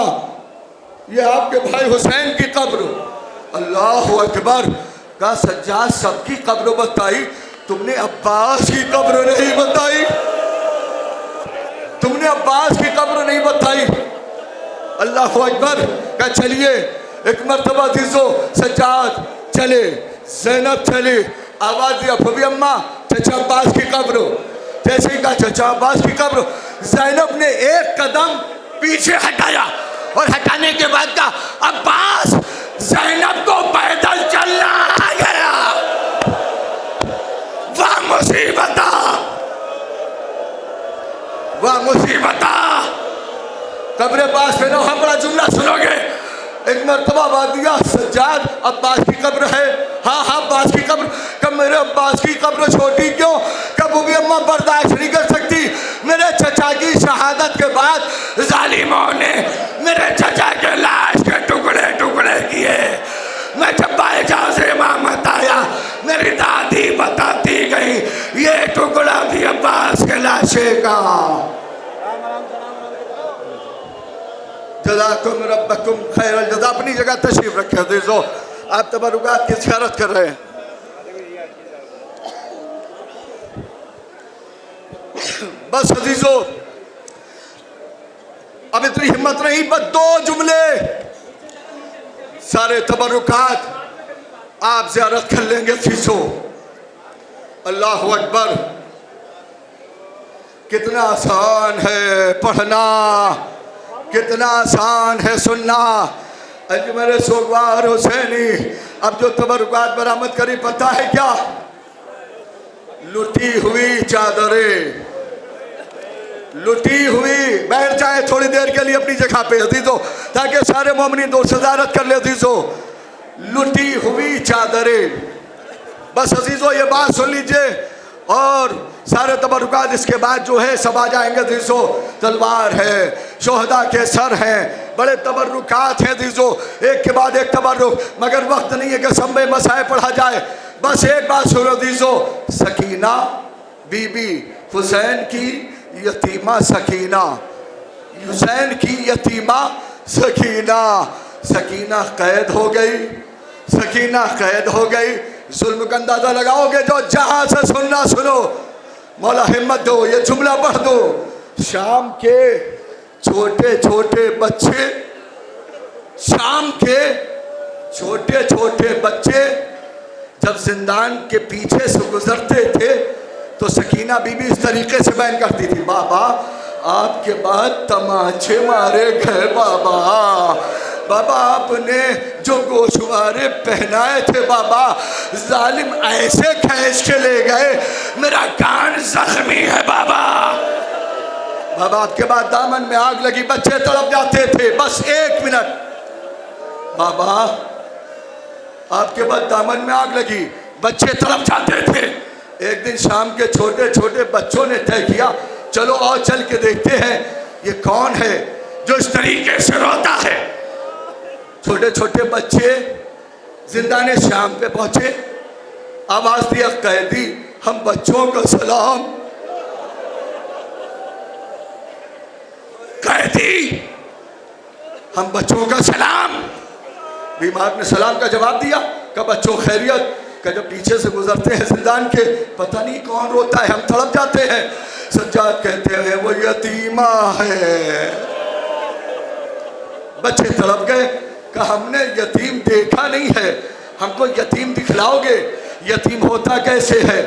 ये आपके भाई हुसैन की कब्र, अल्लाह अकबर का सज्जाद सबकी कब्र बताई, तुमने अब्बास की कब्र नहीं बताई, तुमने अब्बास की कब्र नहीं बताई। अल्लाह अकबर का चलिए एक मरतबा दीजो सज्जाद चले, ज़ैनब चले, आवाज दिया फूफी अम्मा चचा अब्बास की कब्र, जैसे ही कहा चचा अब्बास की कब्र, ज़ैनब ने एक कदम पीछे हटाया और हटाने के बाद कहा अब्बास, ज़ैनब को पैदल चलना आ गया। वाह मुसीबता, वाह मुसीबता। कब्र पास पे लोहा बड़ा जुमला सुनोगे, एक मरतबा वादिया सज्जाद अब्बास की कब्र है, हाँ हाँ अब्बास की कब्र, कब मेरे अब्बास की कब्र छोटी क्यों, कब वो भी अम्मा बर्दाश्त नहीं कर सकती, मेरे चचा की शहादत के बाद जालिमों ने मेरे चचा के लाश के टुकड़े टुकड़े किए। मैं जब बाईजान से इमामत आया, मेरी दादी बताती गई ये टुकड़ा भी अब्बास के लाशे का। जज़ाकुम रब्बकुम खैरल जज़ा। अपनी जगह तशरीफ रखे अज़ीज़ो, आप तबरुकात की ज़ियारत कर रहे हैं। बस अज़ीज़ो अब इतनी हिम्मत नहीं, बस दो जुमले, सारे तबरुकात आप ज़ियारत कर लेंगे अज़ीज़ो। अल्लाह अकबर। कितना आसान है पढ़ना, कितना आसान है सुनना। अज मेरे सोगवार हुसैनी अब जो तबरुकात बरामद करी पता है क्या, लुटी हुई चादरें, लुटी हुई। बैठ जाए थोड़ी देर के लिए अपनी जगह पे अजीजों, ताकि सारे मोमिनीन दोस्त सदारत कर ले अजीजों। लुटी हुई चादरें, बस अजीजों ये बात सुन लीजिए और सारे तबरुकात इसके बाद जो है सब आ जाएंगे अजीजों। तलवार है, शोहदा के सर हैं, बड़े तबरुकात हैं अजीजों, एक के बाद एक तबरुक, मगर वक्त नहीं है कि सब में मसाए पढ़ा जाए। बस एक बात सुनो अजीजों, सकीना बीबी हुसैन की यतीमा सकीना, हुसैन की यतीमा सकीना, सकीना कैद हो गई, सकीना कैद हो गई। जुल्म का अंदाजा लगाओगे जो जहां से सुनना सुनो, मौला हिम्मत दो, ये जुमला पढ़ दो। शाम के छोटे छोटे बच्चे, शाम के छोटे छोटे बच्चे जब जिंदान के पीछे से गुजरते थे तो सकीना बीबी इस तरीके से बयान करती थी, बाबा आपके बाद तमाचे मारे गए, बाबा बाबा आपने जो गोशवारे पहनाए थे बाबा, जालिम ऐसे खींच के ले गए, मेरा कान जख्मी है बाबा। बाबा आपके बाद दामन में आग लगी, बच्चे तड़प जाते थे, बस एक मिनट बाबा आपके बाद दामन में आग लगी, बच्चे तड़प जाते थे। एक दिन शाम के छोटे छोटे बच्चों ने तय किया, चलो और चल के देखते हैं ये कौन है जो इस तरीके से रोता है। छोटे छोटे बच्चे जिंदाने शाम पे पहुंचे, आवाज दिया कैदी हम बच्चों को सलाम, कैदी हम बच्चों का सलाम। बीमार ने सलाम का जवाब दिया, का बच्चों खैरियत, का जब पीछे से गुजरते हैं जिंदान के पता नहीं कौन रोता है, हम तड़प जाते हैं। सज्जाद कहते हैं वो यतीमा है। बच्चे तड़प गए, कहा हमने यतीम देखा नहीं है, हमको यतीम दिखलाओगे, यतीम होता कैसे है,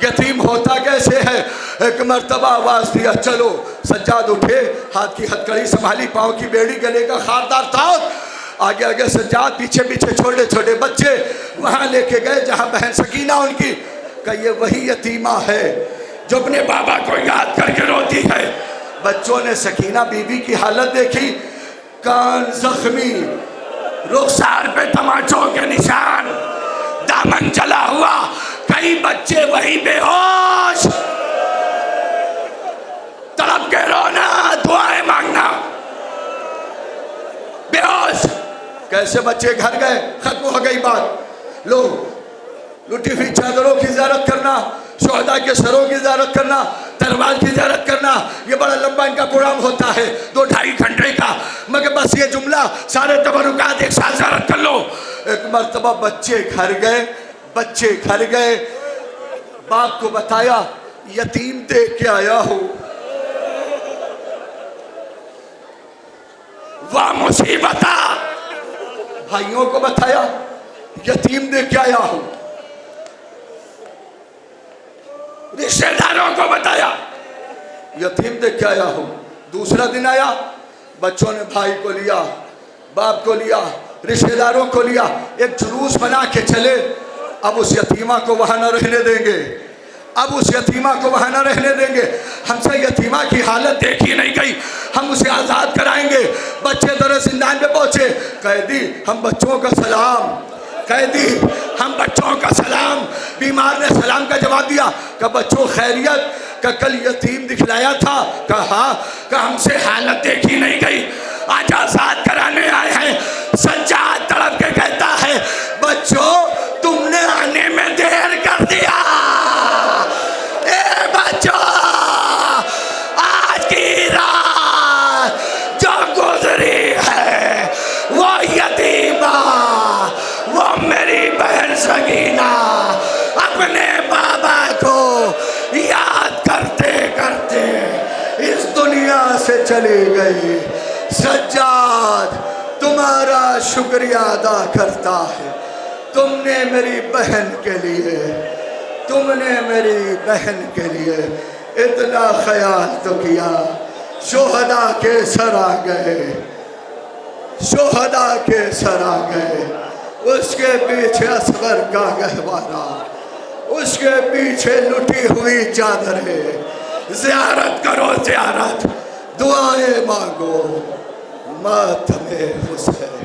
यतीम होता कैसे है। एक मर्तबा आवाज दिया, चलो। सज्जाद उठे, हाथ की हथकड़ी संभाली, पाँव की बेड़ी, गले का खारदार ताउत, आगे आगे सज्जाद, पीछे पीछे छोटे छोटे बच्चे वहां लेके गए जहां बहन सकीना उनकी। का ये वही यतीमा है जो अपने बाबा को याद करके रोती है। बच्चों ने सकीना बीबी की हालत देखी, कान जख्मी, रुखसार पे तमाचों के निशान, दामन जला हुआ, कई बच्चे वहीं बेहोश, तड़प के रोना, दुआएं मांगना, बेहोश। कैसे बच्चे घर गए, खत्म हो गई बात। लोग लुटी हुई चादरों की ज़ियारत करना, शोहदा के सरों की ज़ियारत करना, तलवार की ज़ियारत करना, ये बड़ा लंबा इनका प्रोग्राम होता है 2-2.5 घंटे का, मगर बस ये जुमला सारे तबरुकात एक साथ ज़ियारत कर लो। एक मर्तबा बच्चे घर गए, बाप को बताया यतीम देख के आया हूँ। वाह मुसीबता। भाइयों को बताया यतीम देख के आया हूँ, रिश्तेदारों को बताया यतीम देख के आया हूँ। दूसरा दिन आया, बच्चों ने भाई को लिया, बाप को लिया, रिश्तेदारों को लिया, एक जुलूस बना के चले। अब उस यतीमा को वहाँ न रहने देंगे, हमसे यतीमा की हालत देखी नहीं गई, हम उसे आज़ाद कराएंगे। बच्चे दर जिंदान पे पहुँचे, कैदी हम बच्चों का सलाम, बीमार ने सलाम का जवाब दिया, कहा बच्चों खैरियत, का कल यतीम दिखलाया था, कहा हमसे हालत देखी नहीं गई, आज आज़ाद कराने आए हैं। सज्जाद तड़प के कहता है बच्चों तुमने आने में देर कर दिया। ए बच्चों, आज की रात जो गुजरी है वो यतीमा, वो मेरी बहन सगीना अपने बाबा को याद करते करते इस दुनिया से चली गई। सज्जाद तुम्हारा शुक्रिया अदा करता है, तुमने मेरी बहन के लिए इतना ख्याल तो किया। शोहदा के सर आ गए, उसके पीछे असगर का गहवारा, उसके पीछे लुटी हुई चादरें। ज़ियारत करो, दुआएं मांगो, मातमे हुसैन।